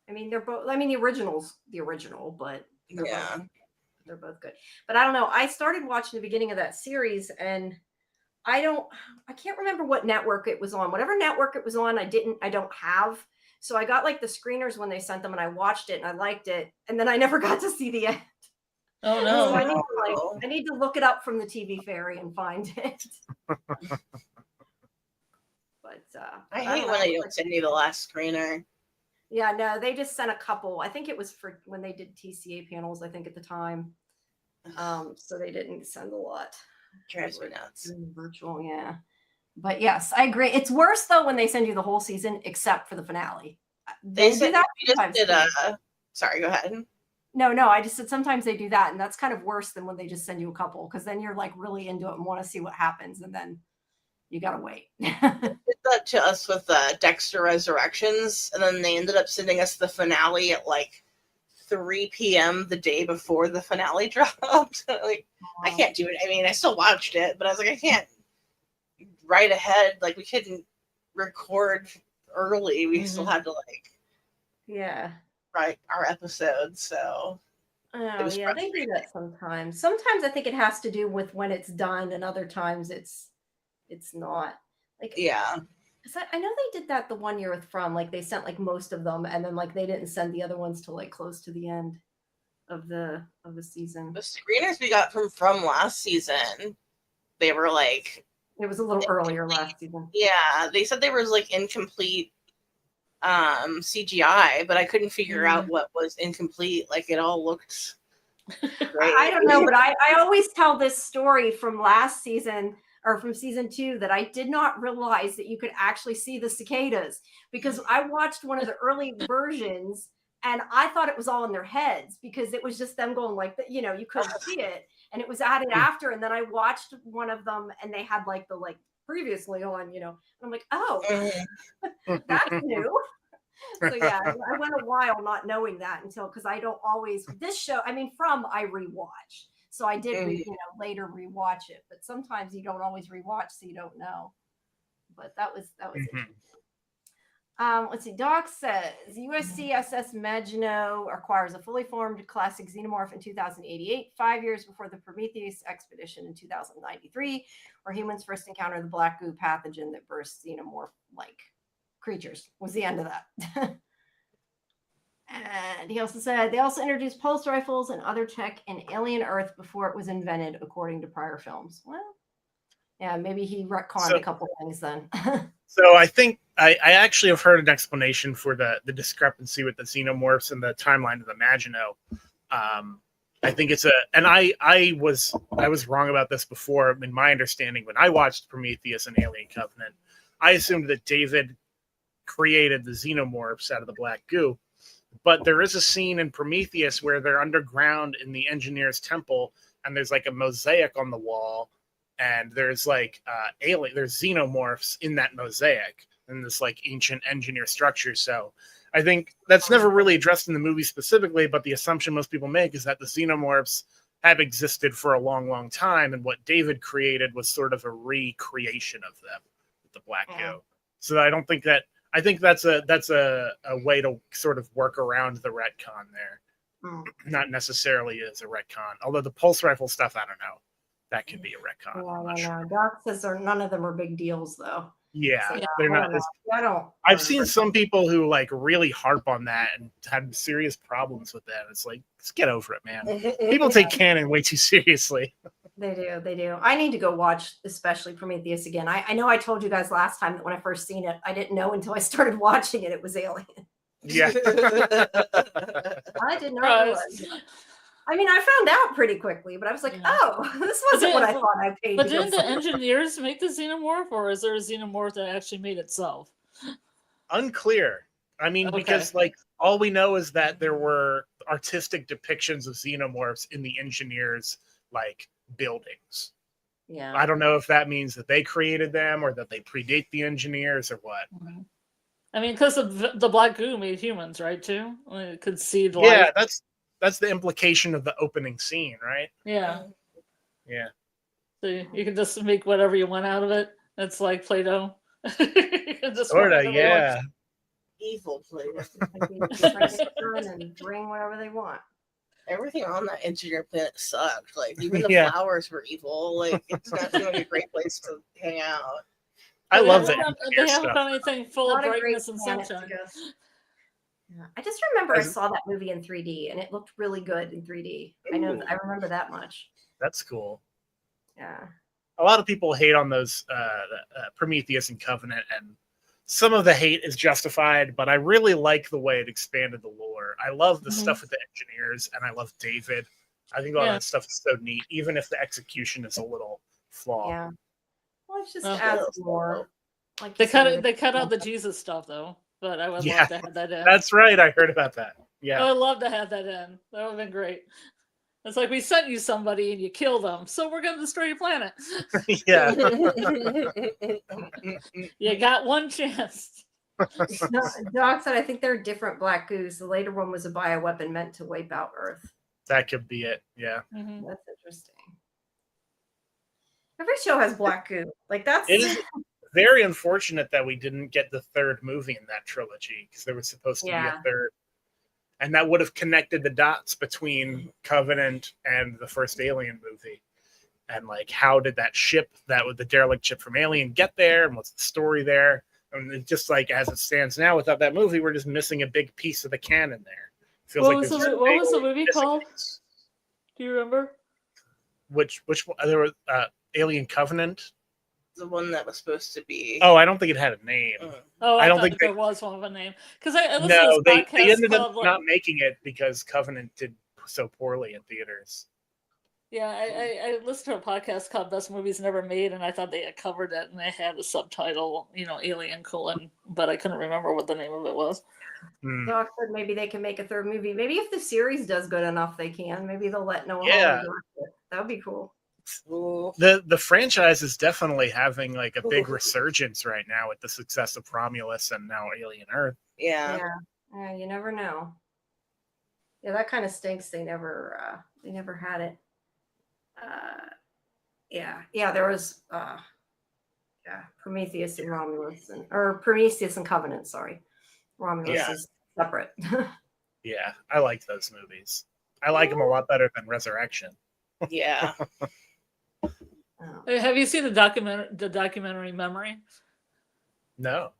I mean, they're both. I mean, the original's the original, but Yeah. they're both good. But I don't know. I started watching the beginning of that series, and I can't remember what network it was on. Whatever network it was on, I don't have. So I got like the screeners when they sent them, and I watched it, and I liked it, and then I never got to see the end. Oh So I no. need to I need to look it up from the TV Fairy and find it. But I hate when they don't send you the last screener. yeah, no, they just sent a couple. I think it was for when they did TCA panels, I think at the time. So they didn't send a lot. Drives me nuts. Virtual, yeah. But yes, I agree. It's worse though when they send you the whole season, except for the finale. They do said that we just sometimes did too. sorry, go ahead. No, I just said sometimes they do that, and that's kind of worse than when they just send you a couple, because then you're like really into it and want to see what happens, and then you gotta wait. They did that to us with Dexter Resurrections, and then they ended up sending us the finale at like 3 p.m. the day before the finale dropped. Like, I can't do it. I mean, I still watched it, but I was like, I can't write ahead. Like, we couldn't record early. We still had to like Yeah. write our episodes. So Oh, yeah, they do that sometimes. Sometimes I think it has to do with when it's done, and other times it's not. Like, yeah, I know they did that the one year with From. Like, they sent like most of them, and then like they didn't send the other ones till like close to the end of the season. the screeners we got from last season, they were like, It was a little earlier last season. yeah, they said they were like incomplete CGI, but I couldn't figure out what was incomplete. Like, it all looked great. I don't know, but I always tell this story from last season or from season 2 that I did not realize that you could actually see the cicadas, because I watched one of the early versions and I thought it was all in their heads, because it was just them going like that, you couldn't see it, and it was added after. And then I watched one of them and they had like the previously on, and I'm like, oh, that's new. So yeah, I went a while not knowing that because I don't always this show. I mean, From I rewatch, so I did later rewatch it, but sometimes you don't always rewatch, so you don't know. But that was it. Let's see. Doc says USCSS Maginot acquires a fully formed classic xenomorph in 2088, 5 years before the Prometheus expedition in 2093, where humans first encounter the black goo pathogen that bursts xenomorph-like creatures. Was the end of that. And he also said they also introduced pulse rifles and other tech in Alien Earth before it was invented, according to prior films. Well, yeah, maybe he retconned a couple things then. So I think I actually have heard an explanation for the discrepancy with the xenomorphs and the timeline of the Maginot. I think it's and I was wrong about this before. In my understanding, when I watched Prometheus and Alien Covenant, I assumed that David created the xenomorphs out of the black goo. But there is a scene in Prometheus where they're underground in the engineer's temple, and there's like a mosaic on the wall, and there's like there's xenomorphs in that mosaic in this like ancient engineer structure. So I think that's never really addressed in the movie specifically, but the assumption most people make is that the xenomorphs have existed for a long, long time, and what David created was sort of a recreation of them with the black goo. So I don't think that. I think that's a way to sort of work around the retcon there. Not necessarily as a retcon. Although the pulse rifle stuff, I don't know. That could be a retcon. Yeah, I don't know. Doc says none of them are big deals, though. Yeah, So, they're not. I've seen some people who like really harp on that and had serious problems with that. It's like, just get over it, man. People take canon way too seriously. They do. I need to go watch, especially Prometheus again. I know I told you guys last time that when I first seen it, I didn't know until I started watching it was Alien. Yeah. I didn't know it was. I mean, I found out pretty quickly, but I was like, oh, this wasn't what I thought I paid. But didn't the engineers make the xenomorph, or is there a xenomorph that actually made itself? Unclear. I mean, because like all we know is that there were artistic depictions of xenomorphs in the engineers' like buildings. Yeah. I don't know if that means that they created them or that they predate the engineers or what. I mean, because the black goo made humans, right? Too, it could see the light. That's the implication of the opening scene, right? Yeah. Yeah. So you can just make whatever you want out of it. It's like Play-Doh. Sorta, yeah. Evil planet. Like you just bring it down and bring whatever they want. Everything on that engineer planet sucked. Like even the Yeah. flowers were evil. Like it's not seem like a great place to hang out. I love They that. haven't done anything full of Not a great brightness and planet to sunshine. go. Yeah. I just remember I As- saw that movie in 3D and it looked really good in 3D. I remember that much. That's cool. Yeah. A lot of people hate on those Prometheus and Covenant, and some of the hate is justified, but I really like the way it expanded the lore. I love the stuff with the engineers, and I love David. I think all that stuff is so neat, even if the execution is a little flawed. Yeah. Well, it's just Oh. adds more. Like They you said, cut out the Jesus stuff though, but I would Yeah, love to have that in. That's right. I heard about that. I Yeah. would love to have that in. That would have been great. It's like we sent you somebody and you kill them, so we're gonna destroy your planet. Yeah. You got one chance. No, Doc said I think they're different black goose. The later one was a bioweapon meant to wipe out Earth. That could be it. Yeah. Mhm. That's interesting. Every show has black goo. Like that's It is very unfortunate that we didn't get the third movie in that trilogy, because there was supposed to be Yeah. a third. And that would have connected the dots between Covenant and the first Alien movie. And like, how did that ship, that was the derelict ship from Alien, get there? And what's the story there? And it's just like, as it stands now, without that movie, we're just missing a big piece of the canon there. Feels What like was there's the just what big was the movie missing called? piece. Do you remember? Which one? There was Alien Covenant. The one that was supposed to be. Oh, I don't think it had a name. Oh, I I don't thought think there was one of a name. Because I listened No, to this they podcast ended up called, like- not making it because Covenant did so poorly in theaters. Yeah, I listened to a podcast called Best Movies Never Made, and I thought they had covered it, and they had a subtitle, Alien : but I couldn't remember what the name of it was. Doc said maybe they can make a third movie. Maybe if the series does good enough, they can. Maybe they'll let Noah Yeah. Hawley direct it. That would be cool. Ooh. The franchise is definitely having like a big resurgence right now with the success of Romulus and now Alien Earth. Yeah. Yeah, you never know. Yeah, that kind of stinks. They never had it. There was Prometheus and Romulus, or Prometheus and Covenant. Sorry, Romulus Yeah. is separate. Yeah, I like those movies. I like them a lot better than Resurrection. Yeah. Have you seen the documentary Memory? No.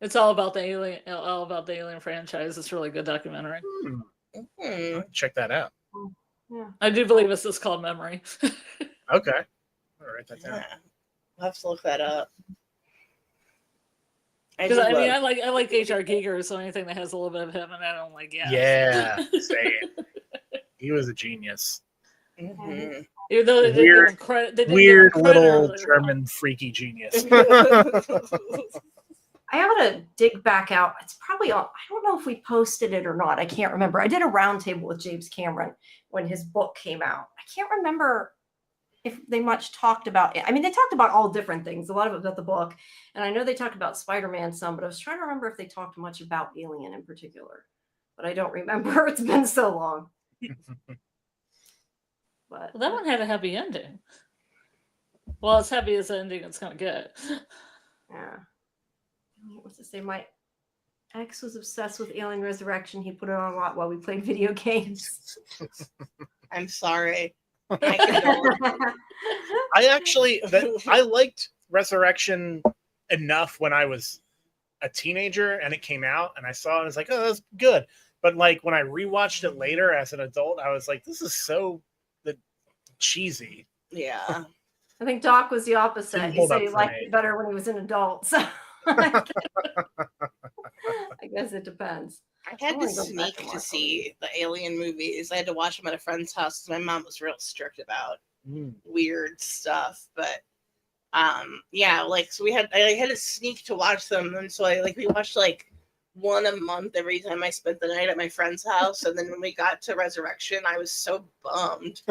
It's all about the Alien franchise. It's a really good documentary. Check that out. Yeah. I do believe it's just called Memory. Okay. I'll write that down. Yeah. I'll have to look that up. Because I like H.R. Giger, so anything that has a little bit of him and I don't like. Yeah. Same. He was a genius. Mhm. Even though they didn't give him credit, they didn't give him Weird credit little earlier on. German freaky genius. I have to dig back out. It's probably on. I don't know if we posted it or not. I can't remember. I did a roundtable with James Cameron when his book came out. I can't remember if they much talked about it. I mean, they talked about all different things, a lot of it about the book. And I know they talked about Spider-Man some, but I was trying to remember if they talked much about Alien in particular. But I don't remember. It's been so long. But Well, that one had a happy ending. Well, as happy as the ending it's gonna get. yeah. What's to say? My ex was obsessed with Alien Resurrection. He put it on a lot while we played video games. I'm sorry. I I liked Resurrection enough when I was a teenager and it came out and I saw it and I was like, oh, that's good. But like when I rewatched it later as an adult, I was like, this is so cheesy. Yeah. I think Doc was the opposite. Didn't He hold said up he for liked me. it better when he was an adult. So I guess it depends. I had I to wanna go back sneak and to watch see the Alien movies. I had to watch them at a friend's house because my mom was real strict about Mm. weird stuff. But so I had to sneak to watch them, and so we watched like one a month every time I spent the night at my friend's house. And then when we got to Resurrection, I was so bummed.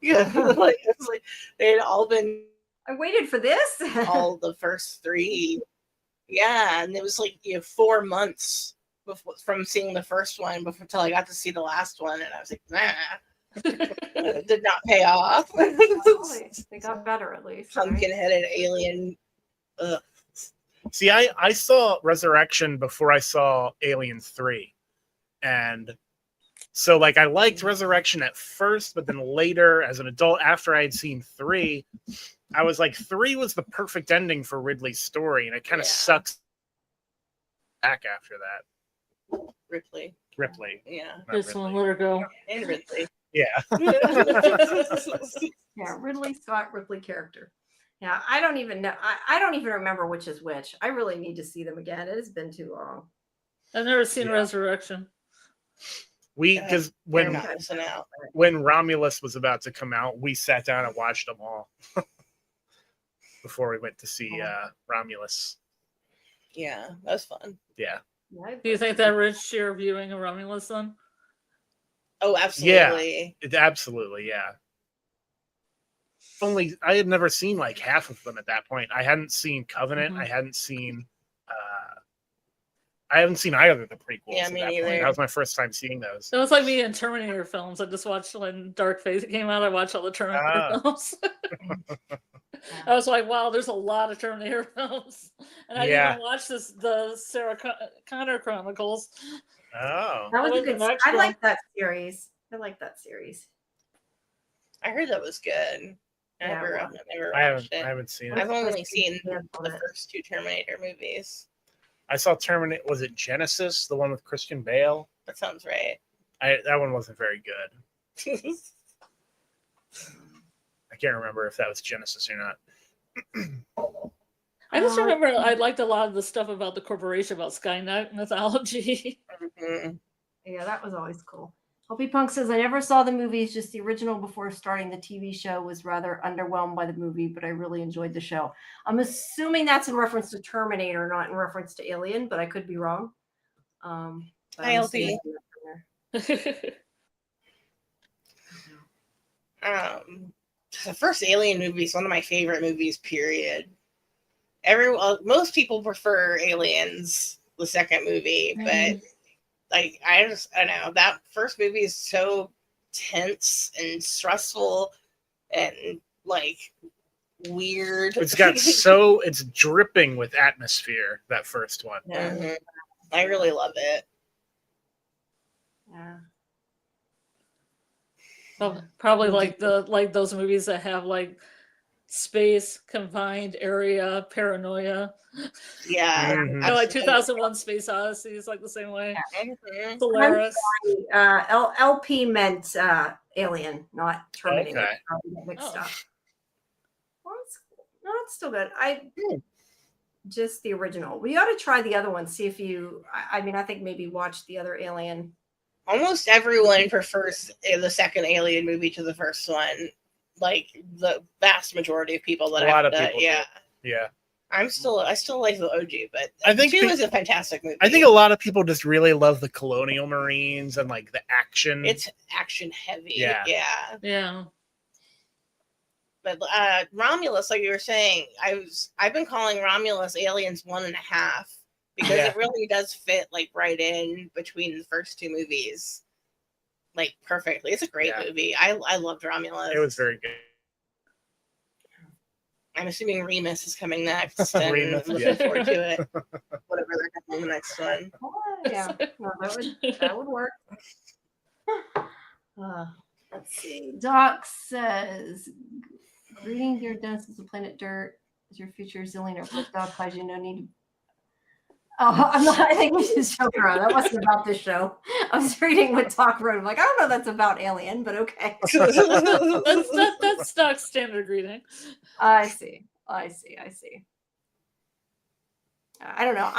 Yeah, it's like they had all been I waited for this. all the first three. Yeah, and it was 4 months from seeing the first one until I got to see the last one, and I was like, nah. It did not pay off. They got better at least. Right? Pumpkin-headed alien Ugh. See, I saw Resurrection before I saw Alien 3. And so, like, I liked Resurrection at first, but then later, as an adult, after I had seen 3, I was like, 3 was the perfect ending for Ridley's story, and it kind of sucks back after that. Ripley. Yeah. Not This one, Ridley. let her go. And Ridley. Yeah. Yeah, Ridley Scott Ripley character. Yeah, I don't even know. I don't even remember which is which. I really need to see them again. It has been too long. I've never seen Yeah. Resurrection. Because They're when not missing out. Romulus was about to come out, we sat down and watched them all before we went to see Romulus. Yeah, that was fun. Yeah. Yeah, Do you think that rich your viewing of Romulus then? Oh, absolutely. Absolutely, yeah. Only I had never seen like half of them at that point. I hadn't seen Covenant. Mhm. I hadn't seen either of the prequels. Yeah, at me that point. neither. That was my first time seeing those. It was like me in Terminator films. I just watched when Dark Fate came out. I watched all the Terminator films. I was like, wow, there's a lot of Terminator films. And I didn't even watch the Sarah Connor Chronicles. Oh. that was What a was the good. next I one? like that series. I like that series. I heard that was good. I Yeah, never well, watched I it. haven't seen it. I've only seen Hands on the it. first 2 Terminator movies. I saw Terminator. Was it Genesis, the one with Christian Bale? That sounds right. That one wasn't very good. I can't remember if that was Genesis or not. I just remember I liked a lot of the stuff about the corporation, about Skynet mythology. Mhm. Yeah, that was always cool. Hoppy Punk says, I never saw the movies, just the original before starting the TV show. Was rather underwhelmed by the movie, but I really enjoyed the show. I'm assuming that's in reference to Terminator, not in reference to Alien, but I could be wrong. But I'm Hi, LD. assuming that's in there. The first Alien movie is one of my favorite movies, period. Most people prefer Aliens, the second movie, but like I don't know, that first movie is so tense and stressful and like weird. It's dripping with atmosphere, that first one. Yeah. Mhm. I really love it. Yeah. Probably like those movies that have like space, confined area, paranoia. Yeah. Mhm. I like absolutely. 2001 Space Odyssey is like the same way. Mhm. Solaris. LP meant Alien, not Terminator. Okay. Probably get mixed Oh. up. Well, it's still good. Just the original. We ought to try the other one. See if you. I mean, I think maybe watch the other Alien. Almost everyone prefers the second Alien movie to the first one. Like the vast majority of people that A lot of I've people do. yeah. Yeah. I still like the OG, but I think 2 is a fantastic movie. I think a lot of people just really love the Colonial Marines and like the action. It's action heavy. Yeah. Yeah. But Romulus, like you were saying, I've been calling Romulus Aliens 1.5 because it really does fit like right in between the first 2 movies, like perfectly. It's a great movie. I loved Romulus. It was very good. I'm assuming Remus is coming next, and Remus, I'm looking forward to it. Whatever they're calling the next one. Oh, yeah, no, that would work. Let's see. Doc says, "Greetings, dear denizens of Planet Dirt. Is your future zillion or flip dog Kaiju? No need to." Oh, I'm not. I think we should joke around. That wasn't about this show. I was reading what Doc wrote. I'm like, I don't know. That's about Alien, but okay. That's stock standard greeting. I see. I don't know.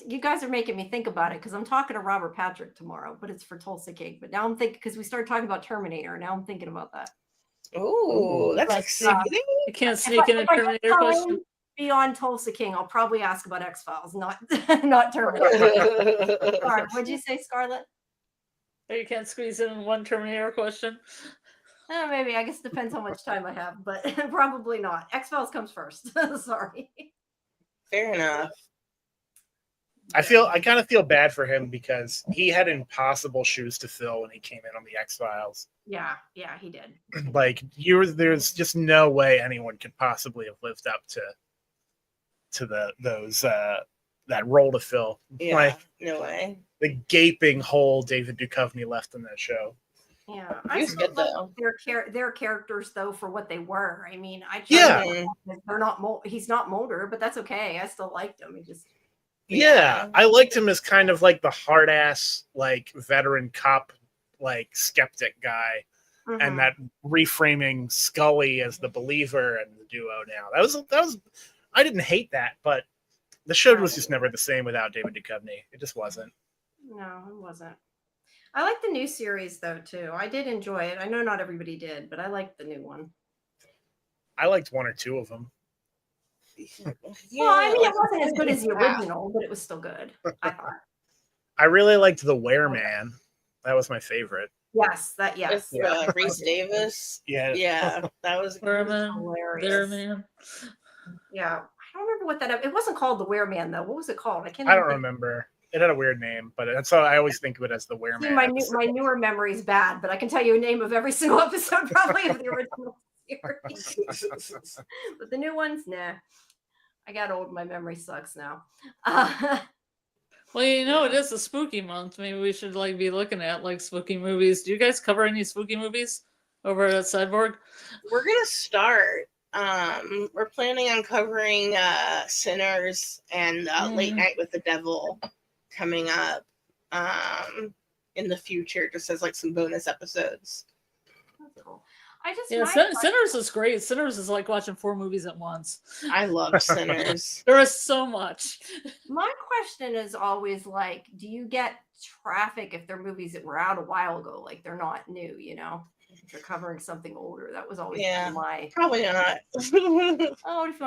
You guys are making me think about it because I'm talking to Robert Patrick tomorrow, but it's for Tulsa Cake. But now I'm thinking, because we started talking about Terminator. Now I'm thinking about that. Ooh, that's exciting. You can't sneak in a Terminator question. Beyond Tulsa King, I'll probably ask about X-Files, not Terminator. All right, what'd you say, Scarlett? You can't squeeze in one Terminator question. Maybe. I guess it depends how much time I have, but probably not. X-Files comes first. Sorry. Fair enough. I kind of feel bad for him because he had impossible shoes to fill when he came in on the X-Files. Yeah, he did. Like there's just no way anyone could possibly have lived up to those that role to fill. Yeah, Like no way. the gaping hole David Duchovny left in that show. Yeah, He was good though. Their characters though for what they were. I mean, Yeah. they're not. He's not Mulder, but that's okay. I still liked him. He just Yeah, I liked him as kind of like the hard ass, like veteran cop, like skeptic guy, and that reframing Scully as the believer and the duo. Now that was I didn't hate that, but the show was just never the same without David Duchovny. It just wasn't. No, it wasn't. I like the new series though too. I did enjoy it. I know not everybody did, but I liked the new one. I liked one or two of them. Well, I mean, it wasn't as good as the original, but it was still good. I thought. I really liked the Wereman. That was my favorite. Yes, With Reese Davis. Yeah, that was hilarious. Man. Yeah, I don't remember what that. It wasn't called the Wereman though. What was it called? I don't remember. It had a weird name, but that's how I always think of it as the Wereman. See, my newer memory's bad, but I can tell you a name of every single episode probably of the original series. But the new ones, nah. I got old. My memory sucks now. Well, you know, it is a spooky month. Maybe we should be looking at spooky movies. Do you guys cover any spooky movies over at Cyborg? We're gonna start. We're planning on covering Sinners and Late Night with the Devil coming up in the future, just as some bonus episodes. That's cool. I just Sinners is great. Sinners is like watching 4 movies at once. I love Sinners. There is so much. My question is always do you get traffic if they're movies that were out a while ago, they're not new, if they're covering something older? That was always my probably not. If you want to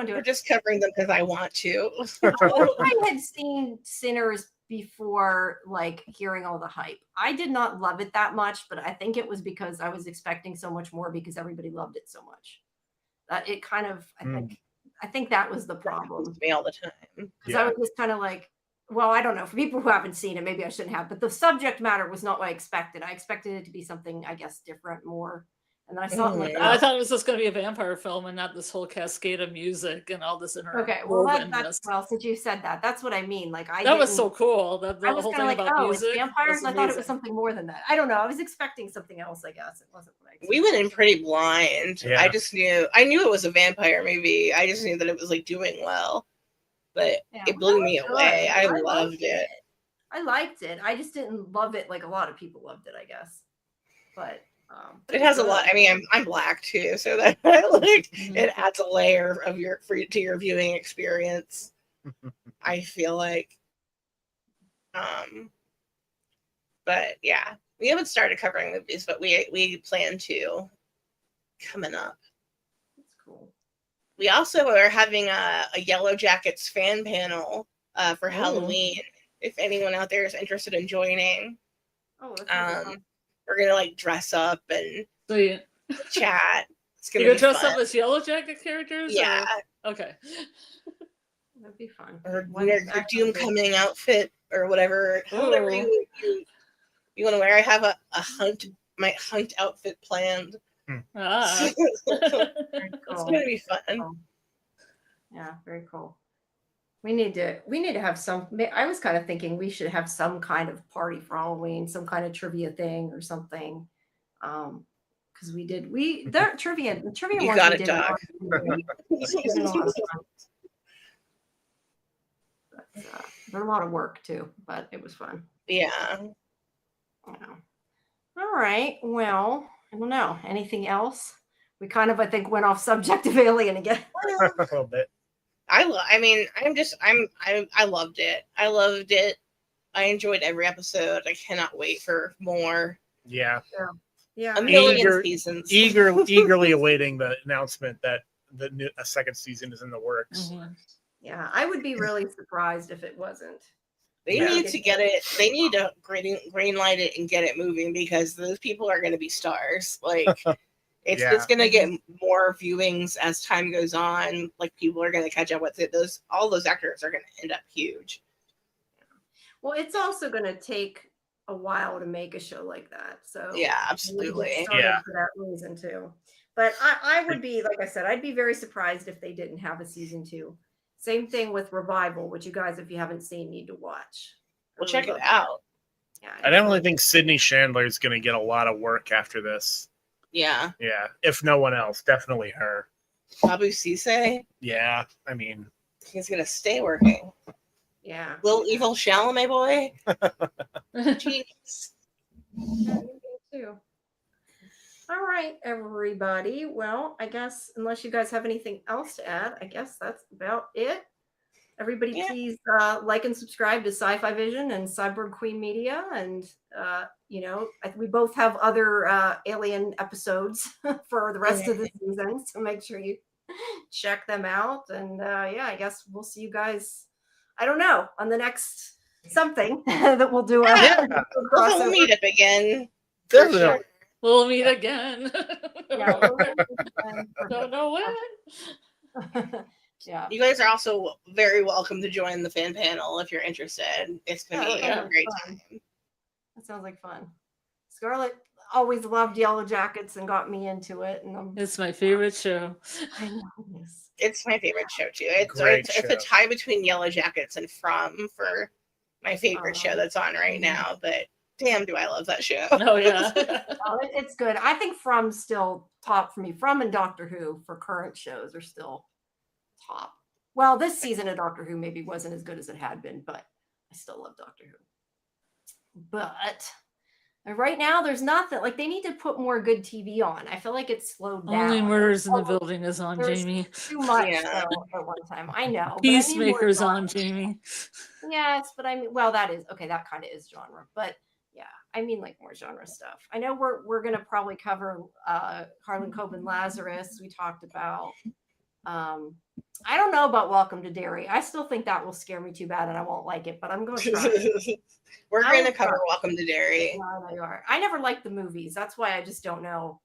do We're it, just covering them because I want to. I had seen Sinners before hearing all the hype. I did not love it that much, but I think it was because I was expecting so much more because everybody loved it so much. It kind of I think that was the problem. Me all the time. Because I was just kind of well, I don't know. For people who haven't seen it, maybe I shouldn't have, but the subject matter was not what I expected. I expected it to be something, I guess, different, more. And then I saw it I thought it was just going to be a vampire film and not this whole cascade of music and all this okay, well, since you said that, that's what I mean. That was so cool. The whole thing about music. It's vampires. I thought it was something more than that. I don't know. I was expecting something else. I guess it wasn't what I expected. We went in pretty blind. Yeah. I knew it was a vampire movie. I just knew that it was doing well, but it blew me away. I loved it. I liked it. I just didn't love it like a lot of people loved it, I guess. But it has a lot. I mean, I'm black too, so that it adds a layer of to your viewing experience. I feel but yeah, we haven't started covering movies, but we plan to coming up. That's cool. We also are having a Yellow Jackets fan panel for Halloween. If anyone out there is interested in joining, we're gonna like dress up and chat. It's gonna You're be dress fun. up as Yellow Jacket characters? Yeah. Or? Okay. That'd be fun. Or your Doom coming outfit or whatever you want to wear. I have my hunt outfit planned. Ah. It's gonna be fun. Yeah, very cool. We need to have some. I was kind of thinking we should have some kind of party for Halloween, some kind of trivia thing or something. Because the trivia You ones got we it, did Doc. They're a lot of work too, but it was fun. Yeah. All right. Well, I don't know. Anything else? We kind of, I think, went off subject of Alien again. A little bit. I loved it. I loved it. I enjoyed every episode. I cannot wait for more. Yeah. Yeah. A million seasons. Eagerly awaiting the announcement that a second season is in the works. Mm-hmm. Yeah, I would be really surprised if it wasn't. They need to get it. They need to green light it and get it moving because those people are going to be stars. Like it's going to get more viewings as time goes on. Like people are going to catch up with it. All those actors are going to end up huge. Well, it's also going to take a while to make a show like that. So yeah, absolutely. For that reason too. But I would be, like I said, I'd be very surprised if they didn't have a season 2. Same thing with Revival, which you guys, if you haven't seen, need to watch. We'll check it out. Yeah, I definitely think Sydney Chandler is going to get a lot of work after this. Yeah. Yeah, if no one else, definitely her. Babu Cisse, Yeah, I mean, he's gonna stay working. Yeah. Little evil Chalamet boy. Jeez. Yeah, me too. All right, everybody. Well, I guess unless you guys have anything else to add, I guess that's about it. Everybody, Yeah. please like and subscribe to Sci-Fi Vision and Cyborg Queen Media, and we both have other Alien episodes for the rest of the season, so make sure you check them out. And yeah, I guess we'll see you guys. I don't know, on the next something that we'll do. We'll meet up again. definitely. Sure. We'll meet again. Yeah, Don't know when. Yeah. You guys are also very welcome to join the fan panel if you're interested. It's gonna be a great time. That sounds like fun. Scarlett always loved Yellow Jackets and got me into it, and It's my favorite show. I know this. It's my favorite show too. It's Great a tie between Yellow Jackets and From for my favorite show that's on right now. But damn, do I love that show. Oh yeah. It's good. I think From's still top for me. From and Doctor Who for current shows are still top. Well, this season of Doctor Who maybe wasn't as good as it had been, but I still love Doctor Who. But right now, there's nothing. Like, they need to put more good TV on. I feel like it's slowed down. Only Murders in the Building is on, There's Jamie. too much Yeah. though, at one time. I know. but I need more Peacemaker's genre. on, Jamie. Yes, but I mean, well, that is okay. That kind of is genre, but yeah, I mean, like more genre stuff. I know we're gonna probably cover Harlan Coben Lazarus. We talked about. I don't know about Welcome to Derry. I still think that will scare me too bad, and I won't like it. But I'm going to try. We're going to cover Welcome to Derry. Yeah, I know you are. I never liked the movies. That's why I just don't know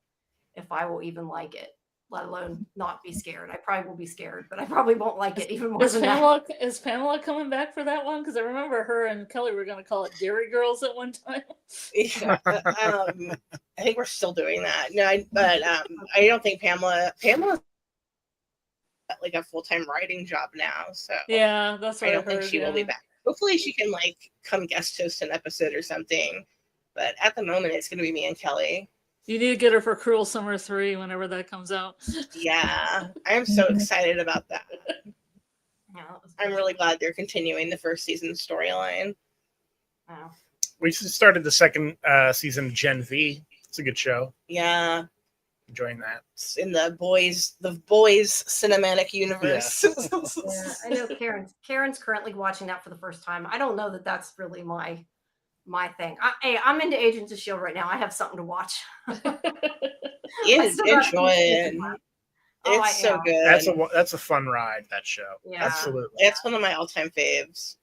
if I will even like it, let alone not be scared. I probably will be scared, but I probably won't like it even more than that. Is Pamela coming back for that one? Because I remember her and Kelly were going to call it Dairy Girls at one time. Yeah, I think we're still doing that. No, but I don't think Pamela's like a full-time writing job now. So Yeah, that's what I don't think she will be back. Hopefully she can like come guest host an episode or something. But at the moment, it's going to be me and Kelly. You need to get her for Cruel Summer 3 whenever that comes out. Yeah, I'm so excited about that. Yeah, I'm really glad they're continuing the first season storyline. Wow. We started the second season of Gen V. It's a good show. Yeah, Enjoying that. it's in the boys cinematic universe. Yeah, I know Karen's currently watching that for the first time. I don't know that that's really my thing. I'm into Agents of S.H.I.E.L.D. right now. I have something to watch. Enjoy it. Oh, It's so good. That's a fun ride. That show. Yeah. Absolutely. It's one of my all-time faves.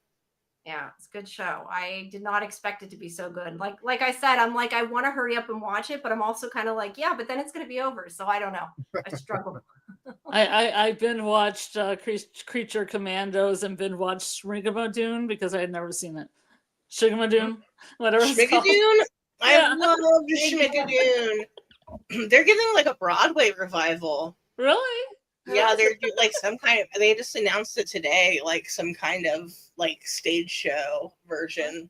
Yeah, it's a good show. I did not expect it to be so good. Like I said, I'm like, I want to hurry up and watch it, but I'm also kind of like, yeah, but then it's going to be over. So I don't know. I struggle. I binge watched Creature Commandos and binge watched Shrigamadune because I had never seen it. Shrigamadune, whatever it's called. Schmigadoon? Yeah. I love Schmigadoon. They're getting like a Broadway revival. Really? Yeah, they're doing like some kind of, they just announced it today, like some kind of like stage show version.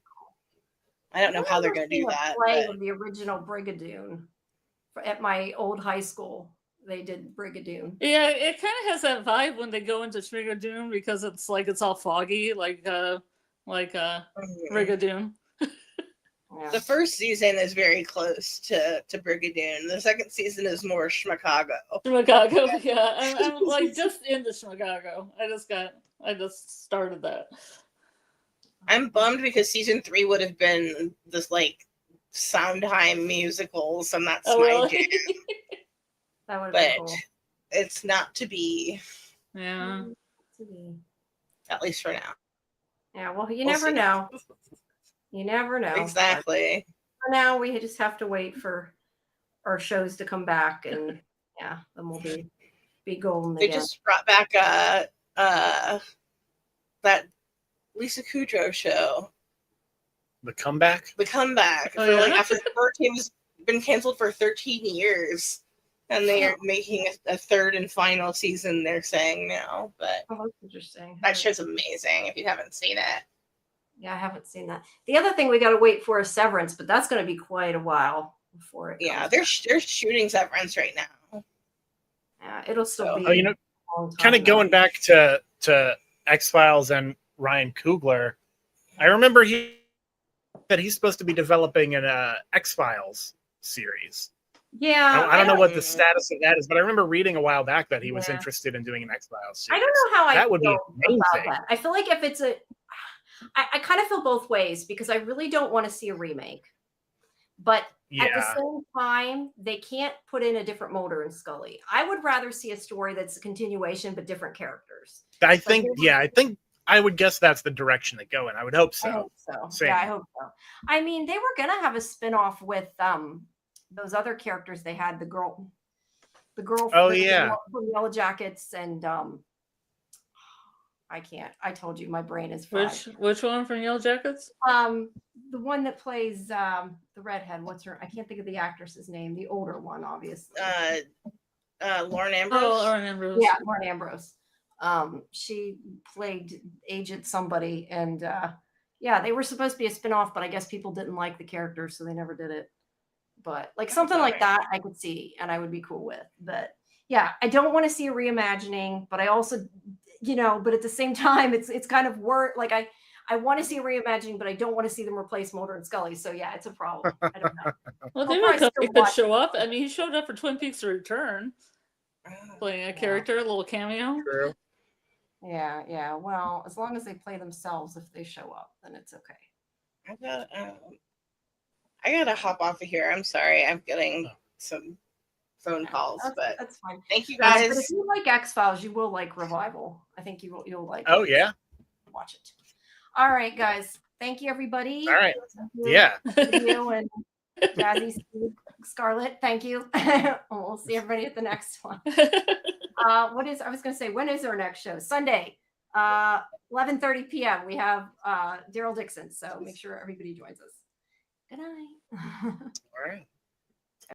I don't know how they're going to do that. Play But of the original Brigadoon at my old high school. They did Brigadoon. Yeah, it kind of has that vibe when they go into Shrigadoon because it's like it's all foggy, like Brigadoon. Yeah. the first season is very close to Brigadoon. The second season is more Schmacago. Chicago, yeah. I'm like just into Chicago. I just started that. I'm bummed because season 3 would have been this like Sondheim musicals, and that's my jam. That would have But been cool. it's not to be, Yeah. at least for now. Yeah, well, you We'll never see. know. You never know. Exactly. For now, we just have to wait for our shows to come back, and yeah, then we'll be golden They again. just brought back that Lisa Kudrow show, The Comeback. The Comeback. Oh, for, yeah? like after 14 has been canceled for 13 years. And they are making a third and final season, they're saying now. But Oh, that's interesting. that show's amazing if you haven't seen it. Yeah, I haven't seen that. The other thing we got to wait for is Severance, but that's going to be quite a while before it. Yeah, comes they're shooting Severance right now. Yeah, it'll still So- be. Oh, you know, a long time, kind of though. going back to X-Files and Ryan Coogler, I remember that he's supposed to be developing an X-Files series. Yeah, I don't know what the status of that is, but I remember reading a while back that he was Yeah. interested in doing an X-Files I series. don't know how I That would be feel about amazing. that. I feel like if it's I kind of feel both ways because I really don't want to see a remake, but at the Yeah, same time, they can't put in a different Mulder and Scully. I would rather see a story that's a continuation but different characters. I think I would guess that's the direction they go in. I would hope so. I hope so. Same. Yeah, I hope so. I mean, they were gonna have a spin-off with those other characters they had, the girl Oh, the yeah. girl from Yellow Jackets and I told you my brain is fried. Which one from Yellow Jackets? The one that plays the redhead, what's her, I can't think of the actress's name, the older one, obviously. Lauren Ambrose. Oh, Lauren Ambrose. Yeah, Lauren Ambrose. She played Agent somebody, and yeah, they were supposed to be a spin-off, but I guess people didn't like the character, so they never did it. But like something like that I could see and I would be cool with. But yeah, I don't want to see a reimagining, but I also, but at the same time, it's kind of like I want to see a reimagining, but I don't want to see them replace Mulder and Scully. So yeah, it's a problem. I don't know. Well, I'll probably still could watch show up. I mean, he showed up for Twin Peaks: The Return, playing a character, a little cameo. True. Yeah. Well, as long as they play themselves, if they show up, then it's okay. I gotta hop off of here. I'm sorry. I'm getting some phone calls, but that's fine. thank you But guys. if you like X-Files, you will like Revival. I think you'll like. Oh it. yeah. Watch it. All right, guys. Thank you, everybody. All right. Thank you, Yeah. you and Jazzy, Steve, Scarlett. Thank you. We'll see everybody at the next one. I was going to say, when is our next show? Sunday, 11:30 p.m. We have Daryl Dixon. So make sure everybody joins us. Good night. All right.